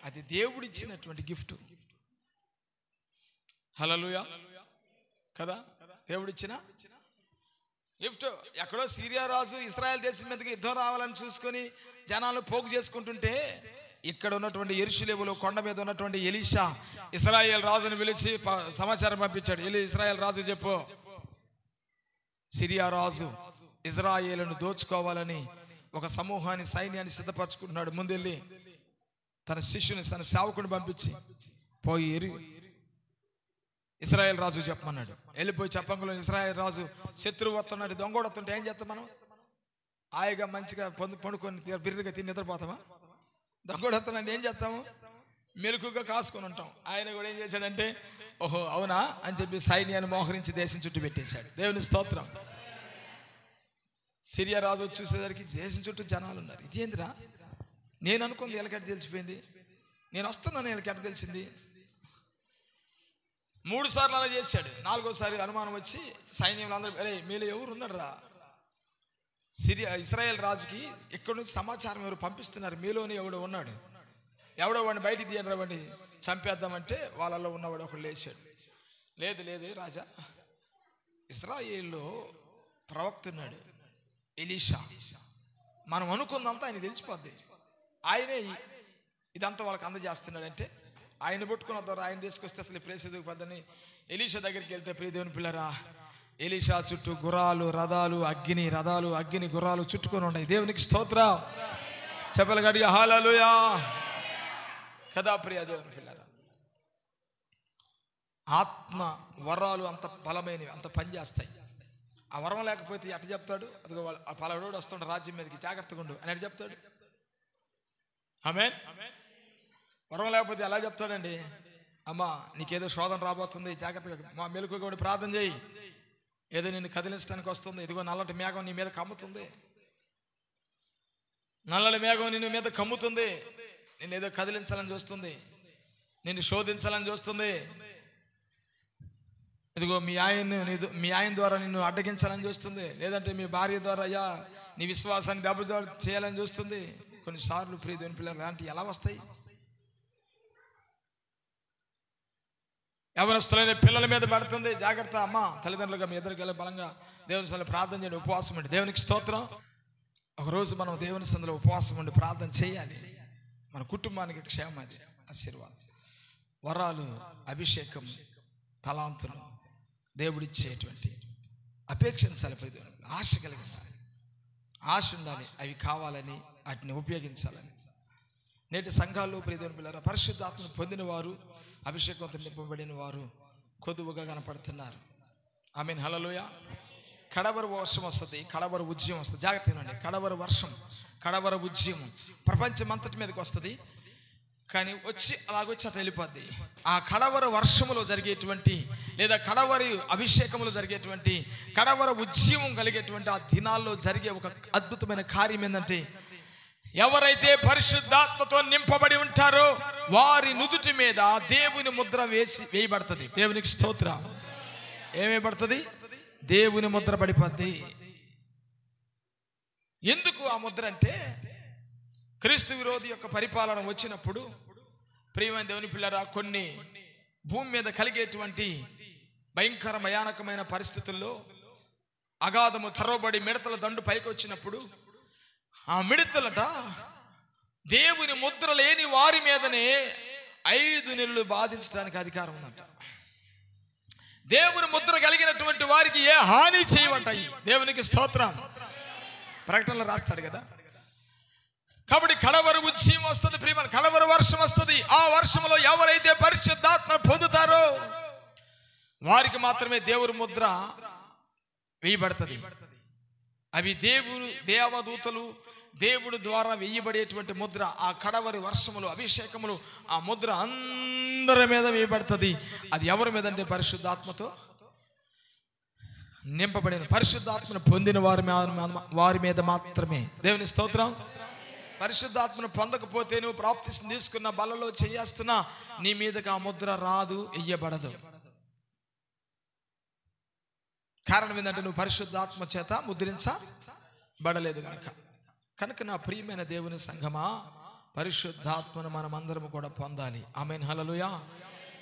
అది దేవుడిచ్చినటువంటి గిఫ్ట్. హల్లెలూయా కదా, దేవుడిచ్చిన గిఫ్ట్. ఎక్కడో సిరియా రాజు ఇశ్రాయేల్ దేశం మీదకి యుద్ధం రావాలని చూసుకొని జనాలు పోగు చేసుకుంటుంటే, ఇక్కడ ఉన్నటువంటి యెరూషలేములో కొండ మీద ఉన్నటువంటి ఎలీషా ఇశ్రాయేల్ రాజుని పిలిచి సమాచారం పంపించాడు. ఇశ్రాయేల్ రాజు చెప్పు, సిరియా రాజు ఇజ్రాయేలును దోచుకోవాలని ఒక సమూహాన్ని, సైన్యాన్ని సిద్ధపరచుకుంటున్నాడు. ముందెళ్ళి తన శిష్యుని, తన సేవకుని పంపించి పోయి ఇశ్రాయేల్ రాజు చెప్పమన్నాడు. వెళ్ళిపోయి చెప్పంగులో ఇశ్రాయేల్ రాజు శత్రువు వస్తున్నాడు, దొంగోడు వస్తుంటే ఏం చేస్తాం మనం? హాయిగా మంచిగా పండుకొని బిర్రుగా తిని నిద్రపోతామా? దొంగోడు వస్తున్నాడు ఏం చేస్తాము? మెలకుగా కాసుకొని ఉంటాం. ఆయన కూడా ఏం చేశాడంటే, ఓహో అవునా అని చెప్పి సైన్యాన్ని మోహరించి దేశం చుట్టూ పెట్టేశాడు. దేవుని స్తోత్రం. సిరియా రాజు చూసేసరికి దేశం చుట్టూ జనాలు ఉన్నారు. ఇదేందిరా, నేను అనుకుంది వీళ్ళకెట్ట తెలిసిపోయింది, నేను వస్తున్నాను వీళ్ళకెట్ట తెలిసింది. 3 సార్లు అలా చేశాడు. 4వసారి అనుమానం వచ్చి సైన్యంలో అందరూ, అరే మీలో ఎవరు ఉన్నారా, ఇశ్రాయేల్ రాజుకి ఇక్కడ నుంచి సమాచారం ఎవరు పంపిస్తున్నారు, మీలోని ఎవడో ఉన్నాడు, ఎవడో వాడిని బయటికి తీయరా, వాడిని చంపేద్దామంటే వాళ్ళలో ఉన్నవాడు ఒకడు లేచాడు. లేదు లేదు రాజా, ఇశ్రాయేల్లో ప్రవక్త ఉన్నాడు ఎలీషా, మనం అనుకుందంతా ఆయన తెలిసిపోద్ది, ఆయనే ఇదంతా వాళ్ళకి అందజేస్తున్నాడంటే ఆయన పట్టుకున్న ద్వారా ఆయన తీసుకొస్తే అసలు ప్లేస్ ఎదుగుపోద్దని ఎలీషా దగ్గరికి వెళ్తే, ప్రియ దేవుని పిల్లరా, ఎలీషా చుట్టూ గుర్రాలు రథాలు అగ్ని గుర్రాలు చుట్టుకొని ఉన్నాయి. దేవునికి స్తోత్రం. చెప్పలు గట్టిగా హల్లెలూయా కదా. ప్రియ దేవుని పిల్లరా, ఆత్మ వరాలు అంత బలమైనవి, అంత పనిచేస్తాయి. ఆ వరం లేకపోతే ఎట్ట చెప్తాడు, అదిగో ఆ పలాడోడు వస్తుండే రాజ్యం మీదకి, జాగ్రత్తగా ఉండు అని ఎట్ట చెప్తాడు? ఆమేన్. వరం లేకపోతే ఎలా చెప్తాడండి? అమ్మా నీకేదో శోధన రాబోతుంది, జాగ్రత్తగా మా మెలకుగా ఉండి ప్రార్థన చేయి, ఏదో నిన్ను కదిలించడానికి వస్తుంది, ఇదిగో నల్లటి మేఘం నీ మీద కమ్ముతుంది, నల్లటి మేఘం నిన్ను మీద కమ్ముతుంది, నిన్ను ఏదో కదిలించాలని చూస్తుంది, నిన్ను శోధించాలని చూస్తుంది, ఇదిగో మీ ఆయన ద్వారా నిన్ను అడ్డగించాలని చూస్తుంది, లేదంటే మీ భార్య ద్వారా అయ్యా నీ విశ్వాసాన్ని దెబ్బ చేయాలని చూస్తుంది. కొన్నిసార్లు ప్రియ దేవుని పిల్లలు లాంటివి ఎలా వస్తాయి? యవనస్తులైన పిల్లల మీద పడుతుంది, జాగ్రత్త అమ్మా, తల్లిదండ్రులుగా మీ ఇద్దరికి వెళ్ళి బలంగా దేవుని సందులో ప్రార్థన చేయండి, ఉపవాసం ఉండి. దేవునికి స్తోత్రం. ఒకరోజు మనం దేవుని సందులో ఉపవాసం ఉండి ప్రార్థన చేయాలి, మన కుటుంబానికి క్షేమం, అది ఆశీర్వాదం. వరాలు, అభిషేకం, తలాంతులు దేవుడిచ్చేటువంటి అపేక్షించాలి, ఆశ కలిగించాలి, ఆశ ఉండాలి, అవి కావాలని వాటిని ఉపయోగించాలని. నేటి సంఘాల్లో ప్రియదేవుని పిల్లరా, పరిశుద్ధాత్మను పొందిన వారు, అభిషేకంతో నింపబడిన వారు కొద్దువుగా కనపడుతున్నారు. ఆమేన్. హల్లెలూయా. కడవర వర్షం వస్తుంది, కడవర ఉద్యమం వస్తుంది. జాగ్రత్తగా, కడవర వర్షం, కడవర ఉద్యమం ప్రపంచం అంతటి మీదకి వస్తుంది, కానీ వచ్చి అలాగొచ్చి అట్లా వెళ్ళిపోద్ది. ఆ కడవర వర్షములో జరిగేటువంటి, లేదా కడవరి అభిషేకములో జరిగేటువంటి, కడవర ఉద్యమం కలిగేటువంటి ఆ దినాల్లో జరిగే ఒక అద్భుతమైన కార్యం ఏంటంటే, ఎవరైతే పరిశుద్ధాత్మతో నింపబడి ఉంటారో వారి నుదుటి మీద దేవుని ముద్ర వేయబడుతుంది. దేవునికి స్తోత్రం. ఏమేయబడుతుంది? దేవుని ముద్ర పడిపోద్ది. ఎందుకు ఆ ముద్ర అంటే, క్రీస్తు విరోధి యొక్క పరిపాలన వచ్చినప్పుడు ప్రియమైన దేవుని పిల్లరా, కొన్ని భూమి మీద కలిగేటువంటి భయంకర భయానకమైన పరిస్థితుల్లో అగాధము తరవబడి మిడతల దండు పైకి వచ్చినప్పుడు, ఆ మిడతలట దేవుని ముద్ర లేని వారి మీదనే 5 నెలలు బాధించడానికి అధికారం ఉందంట. దేవుని ముద్ర కలిగినటువంటి వారికి ఏ హాని చేయవంటాయి. దేవునికి స్తోత్రం. ప్రకటనలో రాస్తాడు కదా. కాబట్టి కడవరి ఉద్యమం వస్తుంది ప్రియమైన, కడవరి వర్షం వస్తుంది. ఆ వర్షంలో ఎవరైతే పరిశుద్ధాత్మ పొందుతారో వారికి మాత్రమే దేవుని ముద్ర వేయబడుతుంది. అవి దేవదూతలు దేవుడు ద్వారా వేయబడేటువంటి ముద్ర. ఆ కడవరి వర్షములు, అభిషేకములు, ఆ ముద్ర అందరి మీద వేయబడుతుంది. అది ఎవరి మీద అంటే పరిశుద్ధాత్మతో నింపబడిన, పరిశుద్ధాత్మను పొందిన వారి మీద మాత్రమే. దేవుని స్తోత్రం. పరిశుద్ధాత్మను పొందకపోతే నువ్వు బాప్తిసం తీసుకున్న, బలలో చేస్తున్నా, నీ మీదకి ఆ ముద్ర రాదు, వెయ్యబడదు. కారణం ఏంటంటే నువ్వు పరిశుద్ధాత్మ చేత ముద్రించబడలేదు కనుక నా ప్రియమైన దేవుని సంఘమా, పరిశుద్ధాత్మను మనమందరం కూడా పొందాలి. ఆమేన్, హల్లెలూయా.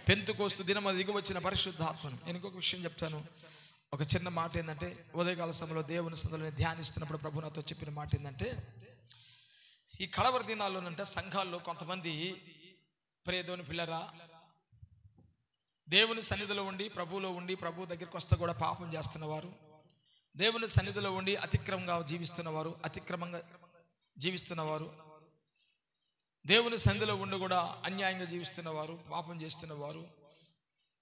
పెంతెకోస్తు దినము దిగి వచ్చిన పరిశుద్ధాత్మను. నేను ఇంకొక విషయం చెప్తాను. ఒక చిన్న మాట ఏంటంటే, ఉదయకాల సమయంలో దేవుని సన్నిధిలో ధ్యానిస్తున్నప్పుడు ప్రభు నాతో చెప్పిన మాట ఏంటంటే, ఈ కడవరి దినాల్లోనంటే సంఘాల్లో కొంతమంది ప్రియదేవుని పిల్లరా, దేవుని సన్నిధిలో ఉండి, ప్రభువులో ఉండి, ప్రభు దగ్గరికి వస్తే కూడా పాపం చేస్తున్నవారు, దేవుని సన్నిధిలో ఉండి అతిక్రమంగా జీవిస్తున్నవారు, దేవుని సన్నిధిలో ఉండి కూడా అన్యాయంగా జీవిస్తున్నవారు, పాపం చేస్తున్నవారు,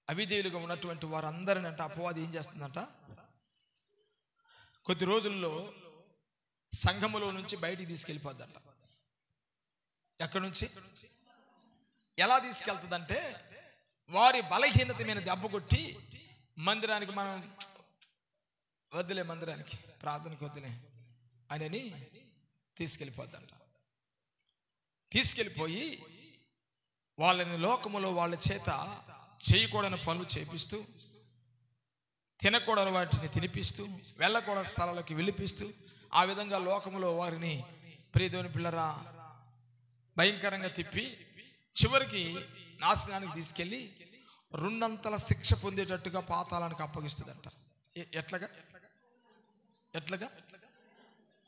అవిధేయులుగా ఉన్నటువంటి వారు అందరిని అంట అపవాది ఏం చేస్తుందంట, కొద్ది రోజుల్లో సంఘములో నుంచి బయటికి తీసుకెళ్ళిపోద్దంట. ఎక్కడి నుంచి, ఎలా తీసుకెళ్తుందంటే, వారి బలహీనత మీద దెబ్బ కొట్టి మందిరానికి మనం వద్దులే, మందిరానికి ప్రార్థనకు వద్దులే అని తీసుకెళ్ళిపోద్దంట. తీసుకెళ్ళిపోయి వాళ్ళని లోకములో వాళ్ళ చేత చేయకూడని పనులు చేపిస్తూ, తినకూడని వాటిని తినిపిస్తూ, వెళ్ళకూడని స్థలాలకు వెళ్ళిపిస్తూ, ఆ విధంగా లోకములో వారిని ప్రియదేవుని పిల్లరా భయంకరంగా తిప్పి చివరికి నాశనానికి తీసుకెళ్ళి 2 అంతల శిక్ష పొందేటట్టుగా పాతాళానికి అప్పగిస్తుందంట. ఎట్లాగా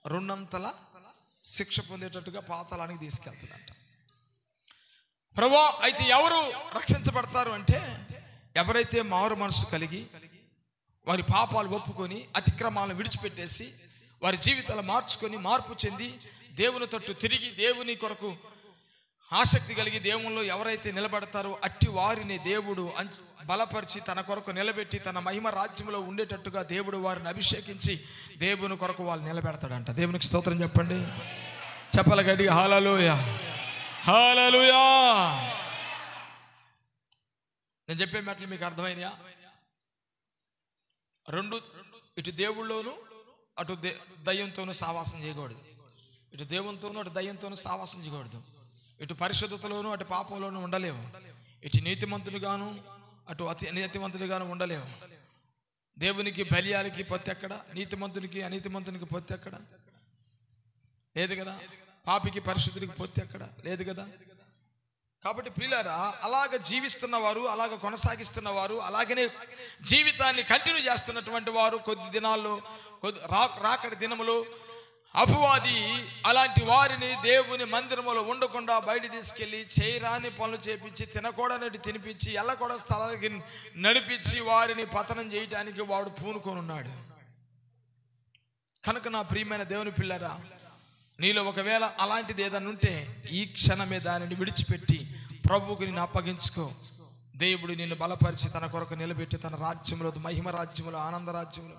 2 అంతల శిక్ష పొందేటట్టుగా పాతాళానికి తీసుకెళ్తుందంట. ప్రభువా, అయితే ఎవరు రక్షించబడతారు అంటే, ఎవరైతే మారు మనసు కలిగి వారి పాపాలు ఒప్పుకొని అతిక్రమాలను విడిచిపెట్టేసి వారి జీవితాలు మార్పు చెంది దేవుని తట్టు తిరిగి దేవుని కొరకు ఆసక్తి కలిగి దేవునిలో ఎవరైతే నిలబడతారో అట్టి వారిని దేవుడు బలపరిచి తన కొరకు నిలబెట్టి తన మహిమ రాజ్యంలో ఉండేటట్టుగా దేవుడు వారిని అభిషేకించి దేవుని కొరకు వాళ్ళు నిలబెడతాడంట. దేవునికి స్తోత్రం చెప్పండి, చెప్పాలి గట్టిగా. హల్లెలూయా, హల్లెలూయా. నేను చెప్పే మాటలు మీకు అర్థమైనయా? 2, ఇటు దేవుళ్ళలోను అటు దయ్యంతోనూ సావాసం చేయకూడదు. ఇటు దేవునితోనూ అటు దయ్యంతోనూ సావాసం చేయకూడదు. ఇటు పరిశుద్ధతలోను అటు పాపంలోనూ ఉండలేవు. ఇటు నీతిమంతులుగాను అటు నీతిమంతులుగాను ఉండలేవు. దేవునికి బలియాలకి పొత్తు ఎక్కడ, నీతిమంతునికి అనీతిమంతునికి పొత్తు ఎక్కడ లేదు కదా, పాపికి పరిశుద్ధుడికి పొత్తు ఎక్కడ లేదు కదా. కాబట్టి ప్రియులారా, అలాగ జీవిస్తున్నవారు, అలాగ కొనసాగిస్తున్నవారు, అలాగనే జీవితాన్ని కంటిన్యూ చేస్తున్నటువంటి వారు కొద్ది దినాల్లో రాకడి దినములు అపవాది అలాంటి వారిని దేవుని మందిరములో ఉండకుండా బయట తీసుకెళ్ళి చేయరాని పనులు చేపించి, తినకూడనట్టు తినిపించి, ఎల్లకూడ స్థలాలకి నడిపించి వారిని పతనం చేయటానికి వాడు పూనుకొని ఉన్నాడు. కనుక నా ప్రియమైన దేవుని పిల్లరా, నీలో ఒకవేళ అలాంటిది ఏదైనా ఉంటే ఈ క్షణమే దానిని విడిచిపెట్టి ప్రభువుకి నిన్ను అప్పగించుకో. దేవుడు నిన్ను బలపరిచి తన కొరకు నిలబెట్టి తన రాజ్యంలో, మహిమ రాజ్యంలో, ఆనంద రాజ్యంలో,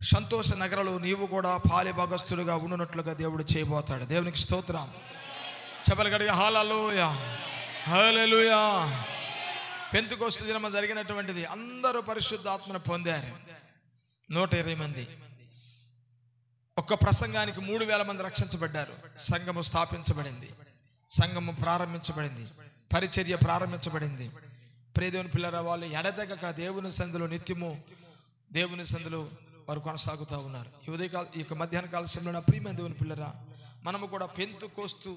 సంతోష నగరంలో నీవు కూడా పాలి భాగస్తులుగా ఉన్నట్లుగా దేవుడు చేయబోతాడు. దేవునికి స్తోత్రం. చెప్పలు గట్టిగా హల్లెలూయా, హల్లెలూయా. పెంతెకోస్తు దినం జరిగినటువంటిది. అందరూ పరిశుద్ధాత్మను పొందారు. 120 మంది. ఒక్క ప్రసంగానికి 3000 మంది రక్షించబడ్డారు. సంఘము స్థాపించబడింది, సంఘము ప్రారంభించబడింది, పరిచర్య ప్రారంభించబడింది. ప్రియదేవుని పిల్లరా, వాళ్ళు ఎడతెగక దేవుని సందులో నిత్యము దేవుని సందులో వారు కొనసాగుతూ ఉన్నారు. ఈ మధ్యాహ్న కాల సమయంలో నా ప్రియమైన దేవుని పిల్లరా, మనము కూడా పెంతెకోస్తు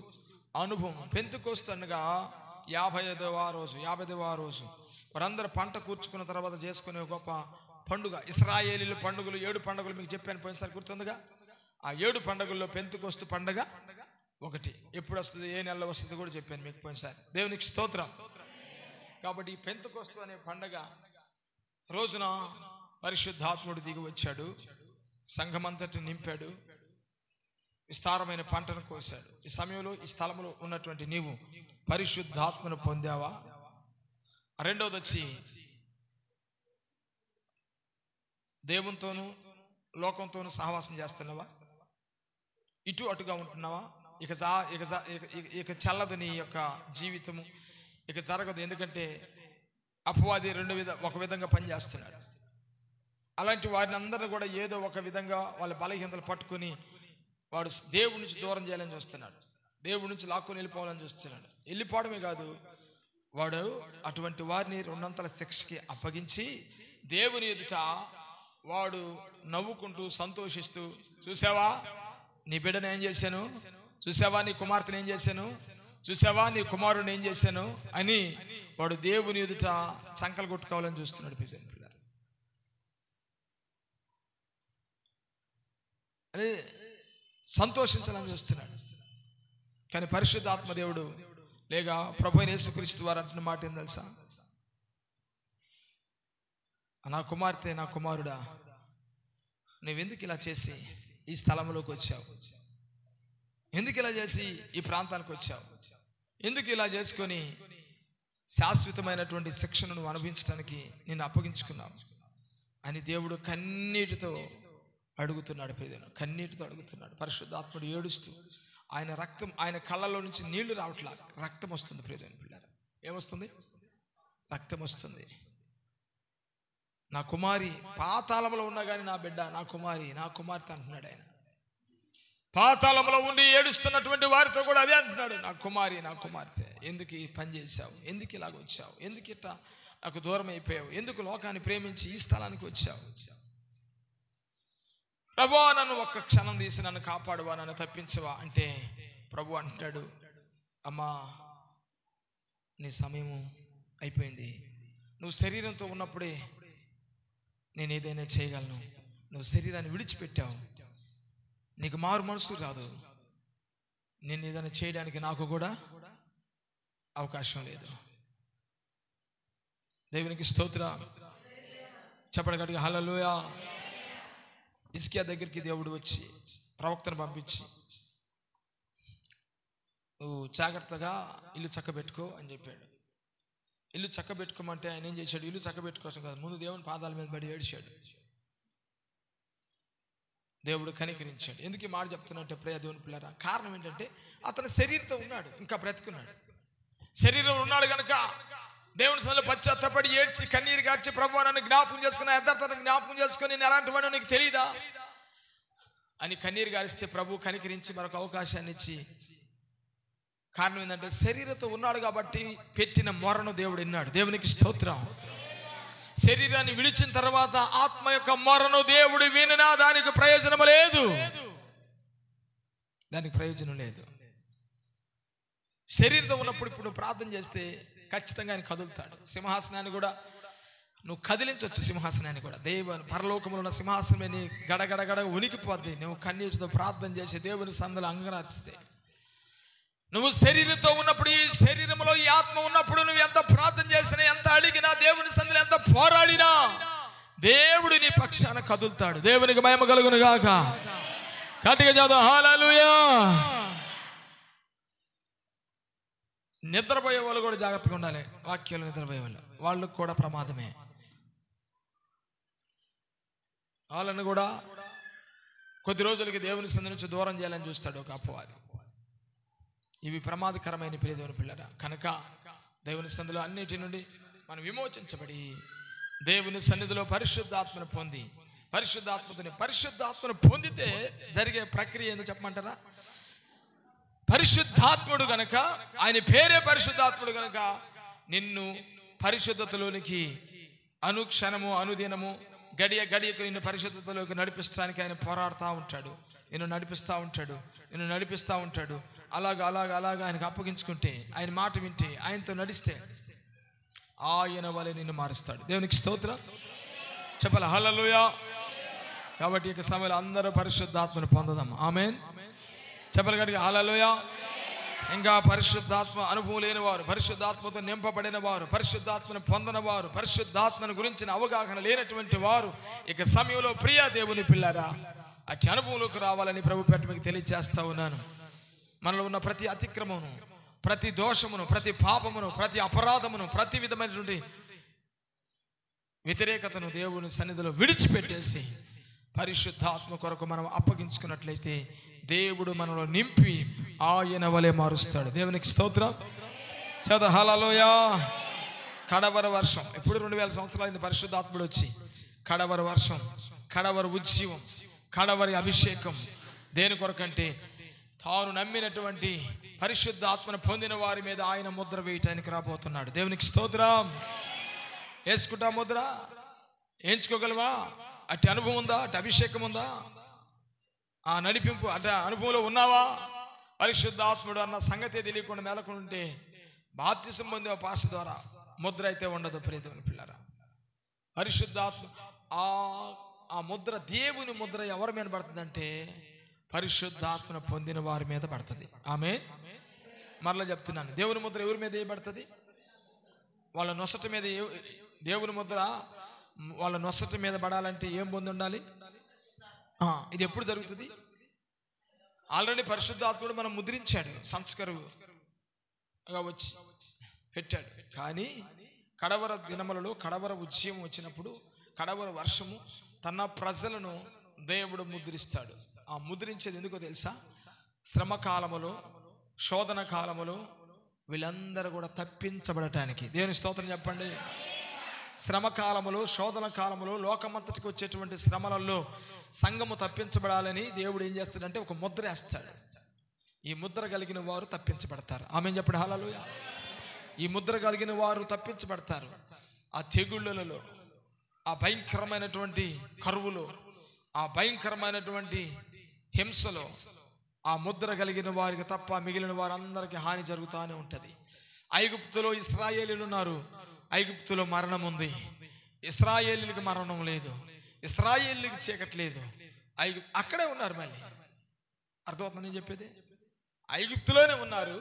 అనుభవం, పెంతెకోస్తు అనగా 50వ రోజు వారందరూ పంట కూర్చుకున్న తర్వాత చేసుకునే గొప్ప పండుగ. ఇశ్రాయేలీల పండుగలు 7 పండుగలు మీకు చెప్పాను పోయినసారి, గుర్తుందిగా. ఆ 7 పండుగల్లో పెంతెకోస్తు పండుగ ఒకటి ఎప్పుడు వస్తుంది, ఏ నెలలో వస్తుంది కూడా చెప్పాను మీకు పోయినసారి. దేవునికి స్తోత్రం. కాబట్టి ఈ పెంతెకోస్తు అనే పండగ రోజున పరిశుద్ధాత్ముడు దిగి వచ్చాడు, సంఘమంతటిని నింపాడు, విస్తారమైన పంటను కోసాడు. ఈ సమయంలో ఈ స్థలంలో ఉన్నటువంటి నీవు పరిశుద్ధాత్మను పొందావా? రెండవది వచ్చి దేవునితోనూ లోకంతోనూ సహవాసం చేస్తున్నావా? ఇటు అటుగా ఉంటున్నావా? ఇక చల్లదు నీ యొక్క జీవితము, ఇక జరగదు. ఎందుకంటే అపవాది ఒక విధంగా పనిచేస్తున్నాడు. అలాంటి వారిని అందరూ కూడా ఏదో ఒక విధంగా వాళ్ళ బలహీనతలు పట్టుకుని వాడు దేవుడి నుంచి దూరం చేయాలని చూస్తున్నాడు, దేవుడి నుంచి లాక్కొని వెళ్ళిపోవాలని చూస్తున్నాడు. వెళ్ళిపోవడమే కాదు, వాడు అటువంటి వారిని రెండంతల శిక్షకి అప్పగించి దేవుని ఎదుట వాడు నవ్వుకుంటూ సంతోషిస్తూ, చూసావా నీ బిడ్డను ఏం చేశాను, చూసావా నీ కుమార్తెను ఏం చేశాను, చూసావా నీ కుమారుని ఏం చేశాను అని వాడు దేవుని ఎదుట చంకలు కొట్టుకోవాలని చూస్తున్నాడు. పిల్లలు అదే సంతోషించాలని చూస్తున్నాడు. కానీ పరిశుద్ధాత్మ దేవుడు లేక ప్రభువైన యేసుక్రీస్తు వారు అంటున్న మాట ఏం తెలుసా? నా కుమార్తె, నా కుమారుడా, నువ్వెందుకు ఇలా చేసి ఈ స్థలంలోకి వచ్చావు? ఎందుకు ఇలా చేసి ఈ ప్రాంతానికి వచ్చావు? ఎందుకు ఇలా చేసుకొని శాశ్వతమైనటువంటి శిక్షను నువ్వు అనుభవించడానికి నిన్ను అప్పగించుకున్నావు అని దేవుడు కన్నీటితో అడుగుతున్నాడు. ప్రియను కన్నీటితో అడుగుతున్నాడు. పరిశుద్ధాత్ముడు ఏడుస్తూ ఆయన కళ్ళలో నుంచి నీళ్లు రావట్లా, రక్తం వస్తుంది. ప్రియను పిల్లలు ఏమొస్తుంది? రక్తం వస్తుంది. నా కుమారి పాతాళంలో ఉన్నా కానీ నా బిడ్డ, నా కుమారి, నా కుమార్తె అంటున్నాడు ఆయన. పాతాళంలో ఉండి ఏడుస్తున్నటువంటి వారితో కూడా అదే అంటున్నాడు, నా కుమారి, నా కుమార్తె, ఎందుకు ఈ పని చేశావు? ఎందుకు ఇలాగ వచ్చావు? ఎందుకు ఇట్లా నాకు దూరం అయిపోయావు? ఎందుకు లోకాన్ని ప్రేమించి ఈ స్థలానికి వచ్చావు? ప్రభువా, నన్ను ఒక్క క్షణం తీసి నన్ను కాపాడువా, నన్ను తప్పించవా అంటే ప్రభు అంటాడు, అమ్మా నీ సమయము అయిపోయింది. నువ్వు శరీరంతో ఉన్నప్పుడే నేను ఏదైనా చేయగలను. నువ్వు శరీరాన్ని విడిచిపెట్టావు, నీకు మారు మనసు రాదు. నేను ఏదైనా చేయడానికి నాకు కూడా అవకాశం లేదు. దేవునికి స్తోత్రం. చెప్పండి గట్టిగా హల్లెలూయా. హిజ్కియా దగ్గరికి దేవుడు వచ్చి ప్రవక్తను పంపించి, నువ్వు జాగ్రత్తగా ఇల్లు చక్కబెట్టుకో అని చెప్పాడు. ఇల్లు చక్కబెట్టుకోమంటే ఆయన ఏం చేశాడు? ఇల్లు చక్కబెట్టుకోసం కాదు, ముందు దేవుని పాదాల మీద పడి ఏడిచాడు. దేవుడు కనికరించాడు. ఎందుకు ఈ మాట చెప్తున్నట్టే ప్రియ దేవుని పిల్లరా, కారణం ఏంటంటే అతను శరీరంతో ఉన్నాడు, ఇంకా బ్రతుకున్నాడు. శరీరం ఉన్నాడు కనుక దేవుని సన్నిధిలో పశ్చాత్తపడి ఏడ్చి కన్నీరు గార్చి, ప్రభువా నన్ను జ్ఞాపకం చేసుకుని, యథార్థతను జ్ఞాపకం చేసుకుని, నేను ఎలాంటి వాడో నీకు తెలియదా అని కన్నీరు గారిస్తే ప్రభు కనికరించి మరొక అవకాశాన్ని ఇచ్చి, కారణం ఏంటంటే శరీరంతో ఉన్నాడు కాబట్టి పెట్టిన మొరను దేవుడు విన్నాడు. దేవునికి స్తోత్రం. శరీరాన్ని విడిచిన తర్వాత ఆత్మ యొక్క మొరను దేవుడు వినినా దానికి ప్రయోజనం లేదు, దానికి ప్రయోజనం లేదు. శరీరంతో ఉన్నప్పుడు ఇప్పుడు ప్రార్థన చేస్తే ఖచ్చితంగా ఆయన కదులుతాడు. సింహాసనాన్ని కూడా నువ్వు కదిలించవచ్చు. సింహాసనాన్ని కూడా దేవుని పరలోకములో ఉన్న సింహాసనమే నీ గడగడగడ ఉనికిపోద్ది. నువ్వు కన్నీటితో ప్రార్థన చేసి దేవుని సందులో అంగరాచిస్తే. నువ్వు శరీరంతో ఉన్నప్పుడు, ఈ శరీరంలో ఈ ఆత్మ ఉన్నప్పుడు నువ్వు ఎంత ప్రార్థన చేసినా, ఎంత అడిగినా, దేవుని సందులో ఎంత పోరాడినా దేవుడు నీ పక్షాన కదులుతాడు. దేవునికి మహిమ కలుగును గాక. గట్టిగా చదువు హల్లెలూయా. నిద్రపోయే వాళ్ళు కూడా జాగ్రత్తగా ఉండాలి. వాక్యాలు నిద్రపోయే వాళ్ళకు కూడా ప్రమాదమే. వాళ్ళను కూడా కొద్ది రోజులకి దేవుని సందు నుంచి దూరం చేయాలని చూస్తాడు ఒక అపవాది. ఇవి ప్రమాదకరమైన ప్రియ దేవుని పిల్లరా. కనుక దేవుని సన్నిధిలో అన్నిటి నుండి మనం విమోచించబడి దేవుని సన్నిధిలో పరిశుద్ధాత్మను పొంది, పరిశుద్ధాత్మను పొందితే జరిగే ప్రక్రియ ఏందో చెప్పమంటారా? పరిశుద్ధాత్ముడు గనక, ఆయన పేరే పరిశుద్ధాత్ముడు గనక నిన్ను పరిశుద్ధతలోనికి అనుక్షణము, అనుదినము, గడియకు నిన్ను పరిశుద్ధతలోకి నడిపించడానికి ఆయన పోరాడుతూ ఉంటాడు. నిన్ను నడిపిస్తూ ఉంటాడు. అలాగా ఆయనకు అప్పగించుకుంటే, ఆయన మాట వింటే, ఆయనతో నడిస్తే ఆయన వలె నిన్ను మారుస్తాడు. దేవునికి స్తోత్రం. చెప్పాలి హల్లెలూయా. కాబట్టి ఇక సమయంలో అందరూ పరిశుద్ధాత్మను పొందదాం. ఆమేన్. చెప్పలు గట్టిగా హల్లెలూయా. ఇంకా పరిశుద్ధాత్మ అనుభవం లేని వారు, పరిశుద్ధాత్మతో నింపబడిన వారు, పరిశుద్ధాత్మను పొందిన వారు, పరిశుద్ధాత్మను గురించిన అవగాహన లేనటువంటి వారు ఇక సమయంలో ప్రియ దేవుని పిల్లరా అట్టి అనుభవంలోకి రావాలని ప్రభు పేట మీకు తెలియజేస్తా ఉన్నాను. మనలో ఉన్న ప్రతి అతిక్రమమును, ప్రతి దోషమును, ప్రతి పాపమును, ప్రతి అపరాధమును, ప్రతి విధమైనటువంటి వ్యతిరేకతను దేవుని సన్నిధిలో విడిచిపెట్టేసి పరిశుద్ధాత్మ కొరకు మనం అప్పగించుకున్నట్లయితే దేవుడు మనలో నింపి ఆయన వలె మారుస్తాడు. దేవునికి స్తోత్రం. హల్లెలూయా. కడవర వర్షం ఇప్పుడు 2000 సంవత్సరాలైంది పరిశుద్ధాత్ముడు వచ్చి. కడవర వర్షం, కడవర ఉజ్జీవం, కడవరి అభిషేకం దేని కొరకంటే తాను నమ్మినటువంటి పరిశుద్ధాత్మను పొందిన వారి మీద ఆయన ముద్ర వేయటానికి రాబోతున్నాడు. దేవునికి స్తోత్రం. వేసుకుంటా ముద్ర? వేయించుకోగలవా? అట్టి అనుభవం ఉందా? అట్టి అభిషేకం ఉందా? ఆ నడిపింపు అట్టి అనుభవంలో ఉన్నావా? పరిశుద్ధాత్ముడు అన్న సంగతి తెలియకుండా మేలకుంటే బాప్తిసం పొందే పాస్ ద్వారా ముద్ర అయితే ఉండదు. ప్రియదేవుని పిల్లరా, పరిశుద్ధాత్మ ఆ ముద్ర, దేవుని ముద్ర ఎవరి మీద పడుతుందంటే పరిశుద్ధాత్మను పొందిన వారి మీద పడుతుంది. ఆమేన్. మరలా చెప్తున్నాను, దేవుని ముద్ర ఎవరి మీద పడుతుంది? వాళ్ళ నొసట మీద. దేవుని ముద్ర వాళ్ళ నొసట మీద పడాలంటే ఏం పొంది ఉండాలి? ఇది ఎప్పుడు జరుగుతుంది? ఆల్రెడీ పరిశుద్ధాత్ముడు మనం ముద్రించాడు, సంస్కరుగా వచ్చి పెట్టాడు. కానీ కడవర దినములలో కడవర ఉజ్జయం వచ్చినప్పుడు, కడవర వర్షము తన ప్రజలను దేవుడు ముద్రిస్తాడు. ఆ ముద్రించేది ఎందుకో తెలుసా? శ్రమ కాలములో, శోధన కాలములో వీళ్ళందరూ కూడా తప్పించబడటానికి. దేవుని స్తోత్రం చెప్పండి. శ్రమ కాలములో, శోధన కాలములో, లోకమంతటికి వచ్చేటువంటి శ్రమలలో సంఘము తప్పించబడాలని దేవుడు ఏం చేస్తాడంటే ఒక ముద్ర వేస్తాడు. ఈ ముద్ర కలిగిన వారు తప్పించబడతారు. ఆమేన్ చెప్పండి. హల్లెలూయా. ఈ ముద్ర కలిగిన వారు తప్పించబడతారు. ఆ తెగుళ్ళలో, ఆ భయంకరమైనటువంటి కరువులో, ఆ భయంకరమైనటువంటి హింసలో ఆ ముద్ర కలిగిన వారికి తప్ప మిగిలిన వారందరికీ హాని జరుగుతూనే ఉంటుంది. ఐగుప్తులో ఇశ్రాయేలీలు ఉన్నారు. ఐగుప్తులో మరణం ఉంది. ఇశ్రాయేలీలకు మరణం లేదు, ఇశ్రాయేలీలకు చీకటి లేదు. అక్కడే ఉన్నారు. మళ్ళీ అర్థమవుతుంది నేను చెప్పేది? ఐగుప్తులోనే ఉన్నారు,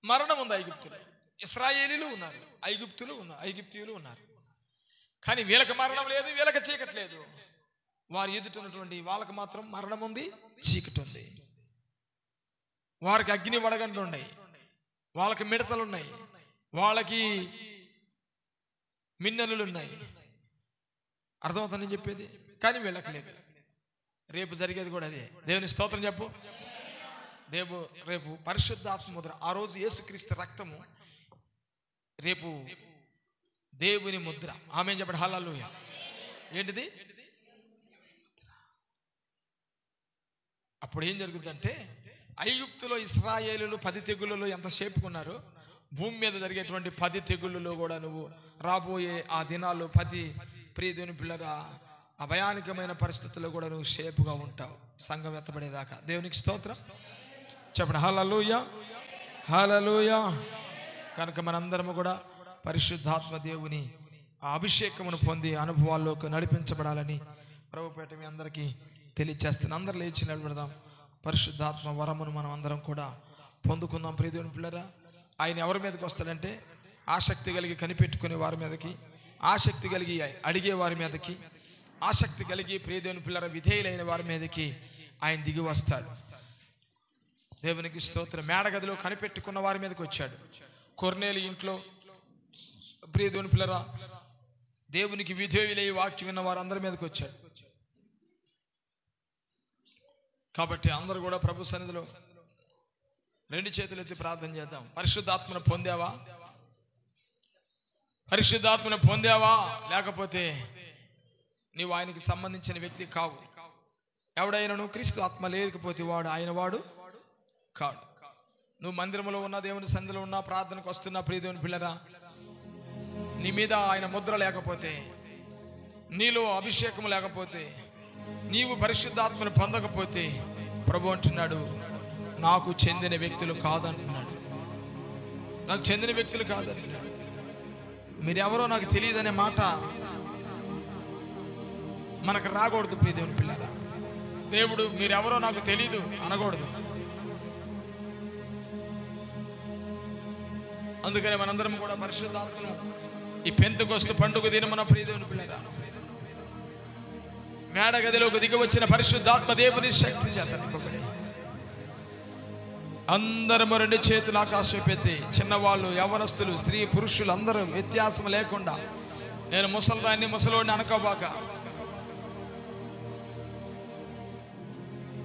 మరణం ఉంది ఐగుప్తులో. ఇశ్రాయేలీలు ఉన్నారు, ఐగుప్తీయులు ఉన్నారు. కానీ వీళ్ళకి మరణం లేదు, వీళ్ళకి చీకటి లేదు. వారు ఎదుటినటువంటి వాళ్ళకి మాత్రం మరణం ఉంది, చీకటి ఉంది. వారికి అగ్ని వడగండ్లు ఉన్నాయి, వాళ్ళకి మిడతలు ఉన్నాయి, వాళ్ళకి మిన్నెలు ఉన్నాయి. అర్థమవుతుందని చెప్పేది? కానీ వీళ్ళకి లేదు. రేపు జరిగేది కూడా అదే. దేవుని స్తోత్రం చెప్పు. రేపు పరిశుద్ధాత్మ ముద్ర. ఆ రోజు యేసుక్రీస్తు రక్తము, రేపు దేవుని ముద్ర. ఆమేన్ చెప్పండి. హల్లెలూయా. ఏంటిది? అప్పుడు ఏం జరుగుతుందంటే, ఐగుప్తులో ఇశ్రాయేలులు 10 తెగుళ్ళలో ఎంతసేపు ఉన్నారు, భూమి మీద జరిగేటువంటి 10 తెగుళ్ళలో కూడా నువ్వు రాబోయే ఆ దినాల్లో 10 ప్రియదేవుని పిల్లరా ఆ భయానకమైన పరిస్థితుల్లో కూడా నువ్వు సేపుగా ఉంటావు సంఘం ఎత్తబడేదాకా. దేవునికి స్తోత్రం చెప్పండి. హల్లెలూయా, హల్లెలూయా. కనుక మనందరము కూడా పరిశుద్ధాత్మ దేవుని ఆ అభిషేకమును పొంది అనుభవాల్లోకి నడిపించబడాలని ప్రభుపేట మీ అందరికీ తెలియచేస్తున్నాను. అందరూ లేచి నిలబడదాం. పరిశుద్ధాత్మ వరమును మనం అందరం కూడా పొందుకుందాం. ప్రియదేవుని పిల్లరా, ఆయన ఎవరి మీదకి వస్తాడంటే ఆసక్తి కలిగి కనిపెట్టుకునే వారి మీదకి, ఆసక్తి కలిగి అడిగే వారి మీదకి, ఆసక్తి కలిగి ప్రియదేవుని పిల్లర విధేయులైన వారి మీదకి ఆయన దిగి వస్తాడు. దేవునికి స్తోత్రం. మేడగదిలో కనిపెట్టుకున్న వారి మీదకి వచ్చాడు. కొర్నేలి ఇంట్లో ప్రియదేవుని పిల్లరా దేవునికి విధేయులై వాక్యం విన్న వారు అందరి మీదకి వచ్చాడు. కాబట్టి అందరూ కూడా ప్రభు సన్నిధిలో 2 చేతులు ఎత్తి ప్రార్థన చేద్దాం. పరిశుద్ధాత్మను పొందావా? పరిశుద్ధాత్మను పొందావా? లేకపోతే నీవు ఆయనకి సంబంధించిన వ్యక్తి కావు. ఎవడైనా క్రీస్తు ఆత్మ లేకపోతే వాడు ఆయన వాడు కాడు. నువ్వు మందిరంలో ఉన్నా, దేవుని సన్నిధిలో ఉన్నా, ప్రార్థనకు వస్తున్నా, ప్రియదేవుని పిల్లరా, నీ మీద ఆయన ముద్ర లేకపోతే, నీలో అభిషేకం లేకపోతే, నీవు పరిశుద్ధాత్మను పొందకపోతే ప్రభు అంటున్నాడు, నాకు చెందిన వ్యక్తులు కాదంటున్నాడు. నాకు చెందిన వ్యక్తులు కాదంటున్నాడు. మీరెవరో నాకు తెలియదనే మాట మనకు రాకూడదు ప్రియదేవుని పిల్లరా. దేవుడు మీరెవరో నాకు తెలీదు అనకూడదు. అందుకనే మనందరం కూడా పరిశుద్ధాత్మను ఈ పెంతెకొస్తు పండుగ దినమున ప్రియదేవుని పిల్లరా మేడ గదిలోకి దిగి వచ్చిన పరిశుద్ధాత్మ దేవుని శక్తి చేత నింపబడి అందరము రెండు చేతులు ఆకాశం పెట్టి చిన్నవాళ్ళు, యవ్వనస్తులు, స్త్రీ, పురుషులు అందరూ వ్యత్యాసం లేకుండా, నేను ముసలిదాన్ని ముసలోడిని అనుకోబాక,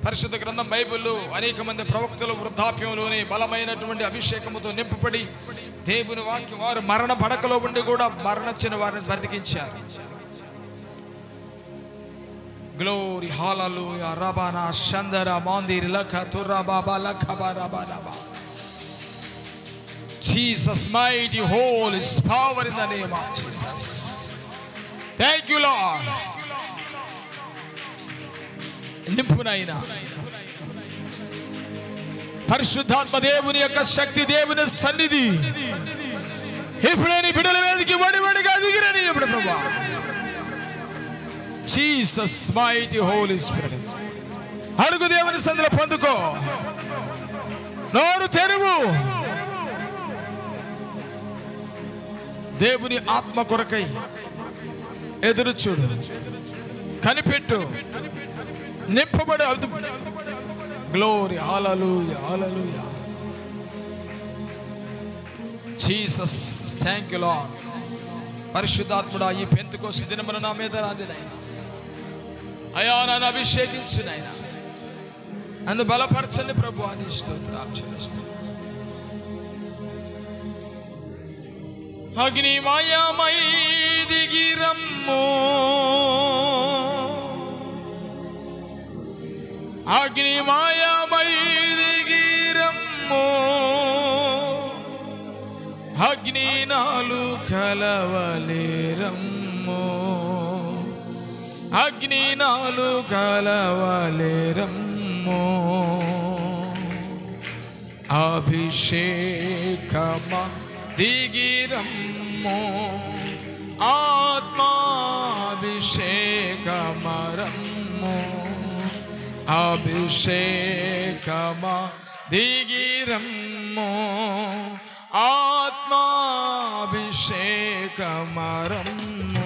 పరిశుద్ధ గ్రంథం బైబిల్లో అనేక మంది ప్రవక్తలు వృద్ధాప్యంలోని బలమైనటువంటి అభిషేకముతో నింపబడి దేవుని వాక్యం వారు మరణ పడకలో ఉండి కూడా మరణించిన వారిని బ్రతికించారు. Glory hallelujah రబానా షందర మాందిర్ లఖ Tura Baba లఖ బారాబాబా. Jesus mighty holy power in the name of Jesus. Thank you Lord. నింపునైనా పరిశుద్ధాత్మ దేవుని యొక్క శక్తి, దేవుని సన్నిధి ఇప్పుడే బిడ్డల మీదకి వడివడిగా దిగిరని ఇప్పుడు ప్రభువా. Jesus mighty holy spirit. అడుగు దేవుని సన్నిధిలో పొందుకో, నోరు తెరువు, దేవుని ఆత్మ కొరకై ఎదురు చూడు, కనిపెట్టు, నింపబడు. Glory hallelujah hallelujah. Jesus thank you Lord. పరిశుద్ధాత్ముడా ఈ పెంతెకొస్తు దినమున నా మీద రాండి నాయనా. అయా నన్ను అభిషేకించు నాయనా, నన్ను బలపరచండి ప్రభువా. నీ స్తోత్రాలు చెల్లిస్తున్నాను. అగ్నిమయమై దిగిరమ్ము, అగ్నిమయమై దిగిరమ్ము, అగ్ని నాలు కలవలేరమ్ము, అగ్ని నాలు కలవలేరమ్ము. అభిషేకమా దిగిరమ్ము, ఆత్మాభిషేకమరమ్ము, అభిషేకమా దిగిరమ్ము, ఆత్మాభిషేకమరమ్ము.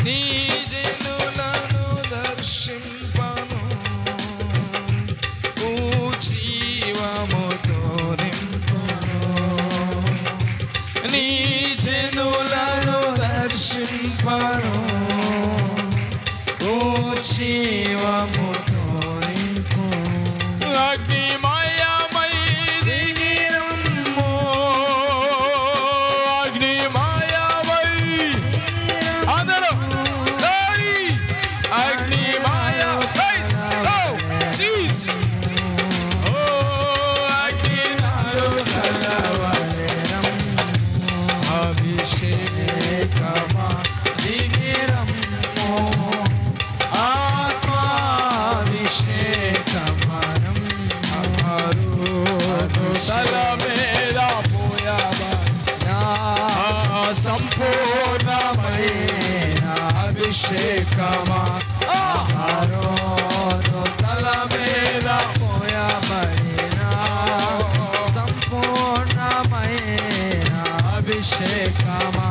నీ జనులను దర్శింపను, జీవముతో నింపును. నీ జనులను దర్శింపను, జీవముతో నింపును. అగ్నిమయమై దిగిరమ్ము, అగ్నిమయమై అందరూ అగ్నిమయ అభిషేకమా దిగిరమ్ము, ఆత్మాభిషేకమరమ్ము. తల మీద పోయబడిన సంపూర్ణమైన అభిషేకమా, తల మీద పోయబడిన సంపూర్ణమైన అభిషేకమా.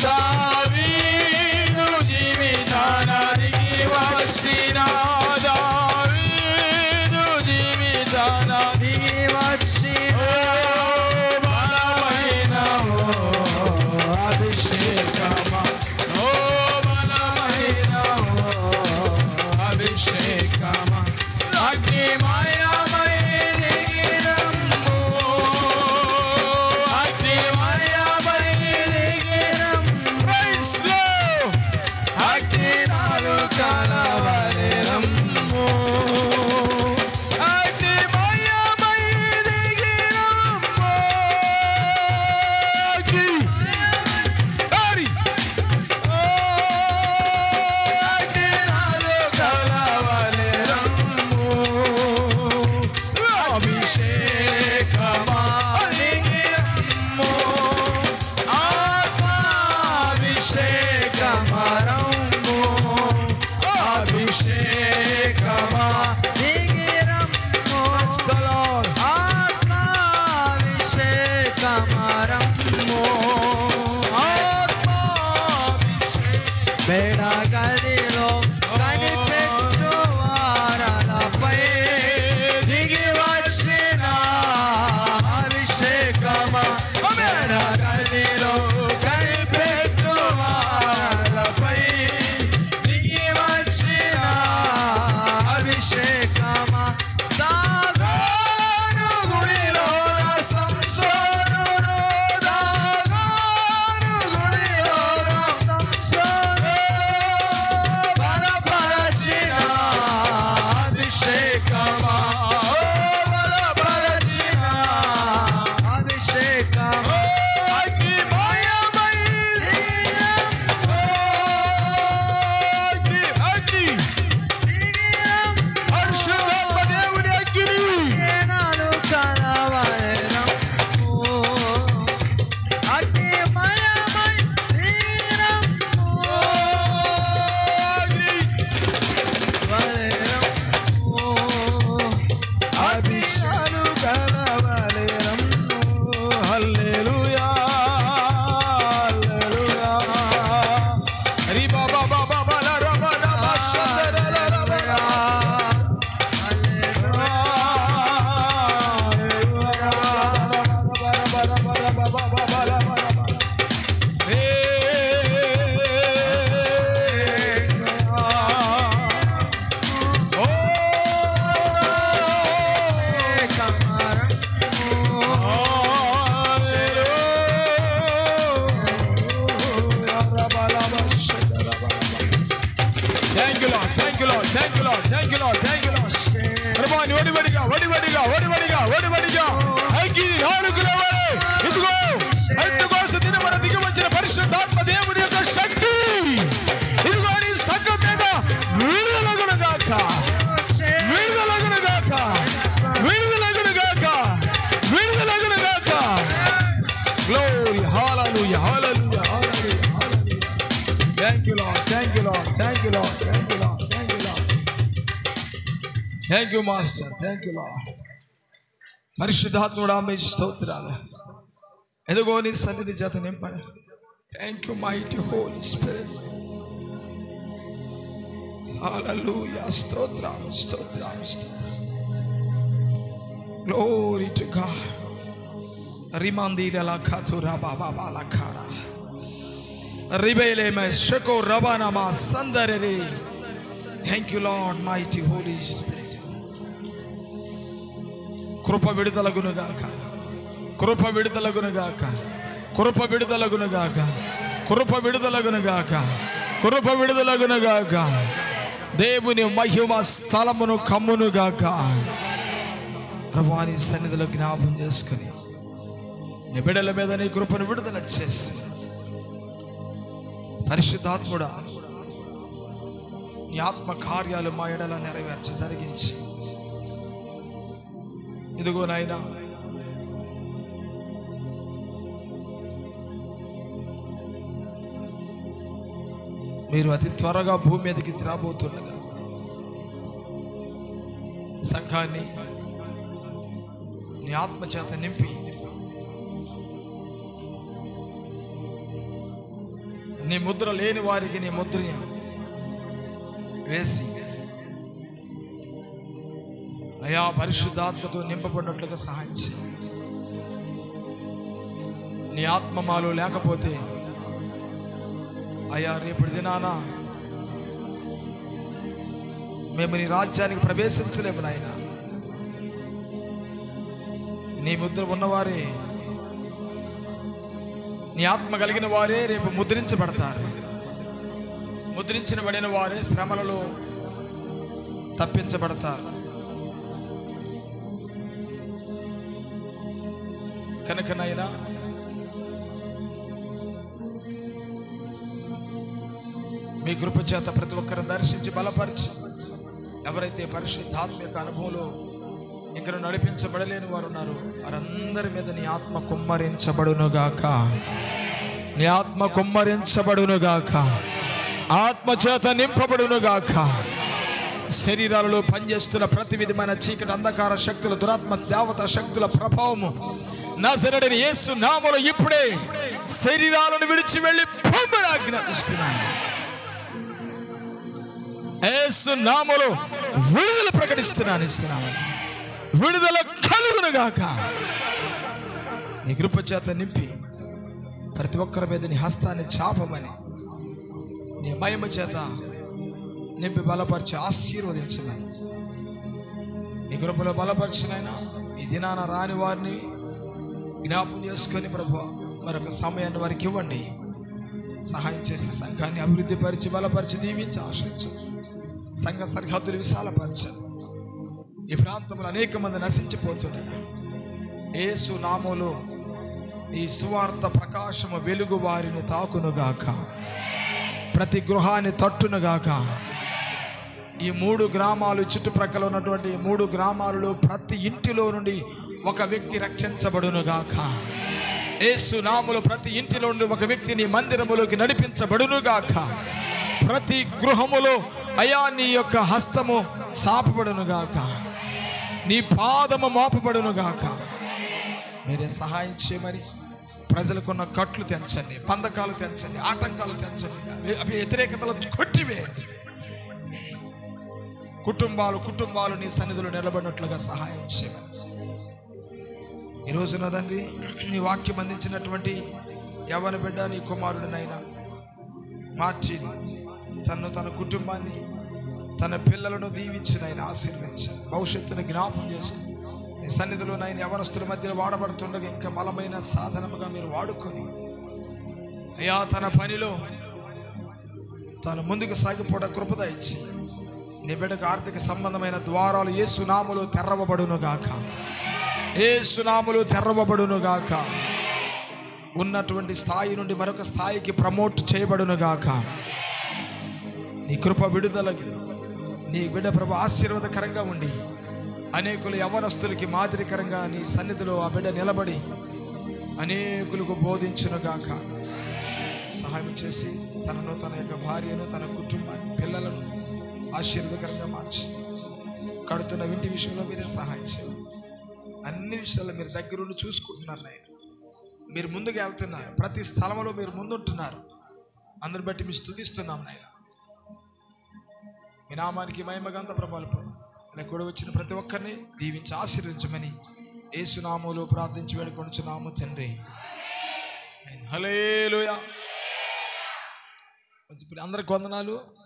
దావీదు జీవితానికి వచ్చిన, దావీదు జీవితానికి వచ్చిన బలమైన అభిషేకమా, ఓ బలమైన అభిషేకమా. అగ్నిమయమై దిగిరమ్ము, అగ్నిమయమై దిగిరమ్ము. Praise lord. అగ్ని నాలు కలవలేరమ్ము, అగ్నిమయమై దిగిరమ్ము. అగ్ని హరి ఓ అగ్ని నాలు కలవలేరమ్ము, thank you master, thank you Lord. పరిశుద్ధాత్ముడా మీ స్తోత్రాలు. ఎదుగో నీ సన్నిధి చేత నింపండి. Thank you mighty holy spirit. Hallelujah. స్తోత్రం, స్తోత్రం, స్తోత్రం. Glory to God. రిమందిర లా ఖతురా బాబా బాలా ఖారా రిబేలే మే షకో రబానామా సందరేరి. Thank you Lord mighty holy spirit. కృప విడుదలగునుగాక, కృప విడుదలగునుగాక, కృప విడుదలగునుగాక, కృప విడుదలగునుగాక, కృప విడుదలగునుగాక. దేవుని మహిమ స్థలమును కమ్మునుగాక. ప్రభువాని సన్నిధిలో జ్ఞాపం చేసుకుని నీ బిడ్డల మీద నీ కృపను విడుదల చేసి, పరిశుద్ధాత్ముడా నీ ఆత్మ కార్యాలు మా ఎడల నెరవేర్చి జరిగించి, ఇదిగో నాయనా మీరు అతి త్వరగా భూమి మీదకి రాబోతుండగా సంఘాన్ని నీ ఆత్మ చేత నింపి నీ ముద్ర లేని వారికి నీ ముద్రని వేసి అయా పరిశుద్ధాత్మతో నింపబడినట్లుగా సహాయం చేయి. నీ ఆత్మ మాలో లేకపోతే అయ్యా రేపటి దినాన మేము నీ రాజ్యానికి ప్రవేశించలేము నాయన. నీ ముద్ర ఉన్నవారే, నీ ఆత్మ కలిగిన వారే రేపు ముద్రించబడతారు. ముద్రించబడిన వారే శ్రమలలో తప్పించబడతారు. కనుకనైనా మీ కృప చేత ప్రతి ఒక్కరిని దర్శించి బలపరిచి, ఎవరైతే పరిశుద్ధాత్మ యొక్క అనుభవంలో ఇక్కడ నడిపించబడలేని వారు ఉన్నారు వారందరి మీద నీ ఆత్మ కుమ్మరించబడునుగాక, నీ ఆత్మ కుమ్మరించబడునుగాక, ఆత్మ చేత నింపబడునుగాక. శరీరాలలో పనిచేస్తున్న ప్రతి విధమైన చీకటి అంధకార శక్తుల, దురాత్మ దేవత శక్తుల ప్రభావము నజరేయుడైన యేసు నామములో ఇప్పుడే శరీరాలను విడిచి వెళ్ళి పొమ్మని ఆజ్ఞాపిస్తున్నాను. యేసు నామములో విడుదల ప్రకటిస్తున్నాను. విడుదల కలుగునుగాక. నీ కృప చేత నింపి ప్రతి ఒక్కరి మీద నీ హస్తాన్ని చాపమని, నీ మహిమ చేత నింపి బలపరిచి ఆశీర్వదించమని, నీ కృపలో బలపరిచినైనా ఈ దినాన రాని వారిని జ్ఞాపం చేసుకొని ప్రభువా మరొక సమయాన్ని వారికి ఇవ్వండి. సహాయం చేసి సంఘాన్ని అభివృద్ధి పరిచి బలపరిచి దీవించి ఆశ్రయించండి. సంఘ సరిహద్దులు విశాలపరచండి. ఈ ప్రాంతంలో అనేక మంది నశించిపోతుండగా యేసు నామములో ఈ సువార్త ప్రకాశము వెలుగు వారిని తాకునుగాక, ప్రతి గృహాన్ని తట్టునుగాక. ఈ 3 గ్రామాలు చుట్టుప్రక్కల ఉన్నటువంటి 3 గ్రామాలలో ప్రతి ఇంటిలో నుండి ఒక వ్యక్తి రక్షించబడునుగాక. యేసు నామములో ప్రతి ఇంటిలో నుండి ఒక వ్యక్తిని మందిరములోకి నడిపించబడునుగాక. ప్రతి గృహములో అయా నీ యొక్క హస్తము చాపబడునుగాక, నీ పాదము మోపబడునుగాక. మీరే సహాయం చేయమని ప్రజలకున్న కట్లు తెంచండి, పందకాలు తెంచండి, ఆటంకాలు తెంచండి, వ్యతిరేకతలు కొట్టివేయండి. కుటుంబాలు నీ సన్నిధిలో నిలబడినట్లుగా సహాయం చేయమని ఈ రోజున తండ్రి నీ వాక్యం అందించినటువంటి యవ్వన బిడ్డ నీ కుమారుడినైనా మార్చి తన కుటుంబాన్ని, తన పిల్లలను దీవించినైనా ఆశీర్వదించి భవిష్యత్తును జ్ఞాపం చేసుకుని నీ సన్నిధిలోనైనా యవనస్తుల మధ్యలో వాడబడుతుండగా ఇంకా బలమైన సాధనముగా మీరు వాడుకొని అయ్యా తన పనిలో తాను ముందుకు సాగిపోవడం కృపద ఇచ్చి నీ బిడ్డకు ఆర్థిక సంబంధమైన ద్వారాలు యేసు నామములో తెరవబడునుగాక, యేసు నామములో తెరవబడునుగాక. ఉన్నటువంటి స్థాయి నుండి మరొక స్థాయికి ప్రమోట్ చేయబడునుగాక. నీ కృప విడుదలకి నీ బిడ్డ ప్రభు ఆశీర్వాదకరంగా ఉండి అనేకులు యవ్వనస్తులకి మాదిరికరంగా నీ సన్నిధిలో ఆ బిడ్డ నిలబడి అనేకులకు బోధించునుగాక. సహాయం చేసి తనను, తన యొక్క భార్యను, తన కుటుంబాన్ని, పిల్లలను ఆశీర్వాదకరంగా మార్చి కడుతున్న ఇంటి విషయంలో మీరే సహాయం చేయండి. అన్ని విషయాల్లో మీరు దగ్గరుండి చూసుకుంటున్నారు నాయన. మీరు ముందుకు వెళ్తున్నారు, ప్రతి స్థలంలో మీరు ముందుంటున్నారు. అందరిని బట్టి మేము స్తుతిస్తున్నాం నాయన. మీ నామానికి మహిమగంత ప్రభావం ఇలా కూడా వచ్చిన ప్రతి ఒక్కరిని దీవించి ఆశీర్వించమని యేసు నామములో ప్రార్థించి వేడుకొనుచున్నాము తండ్రి. హల్లెలూయా. అందరికి వందనాలు.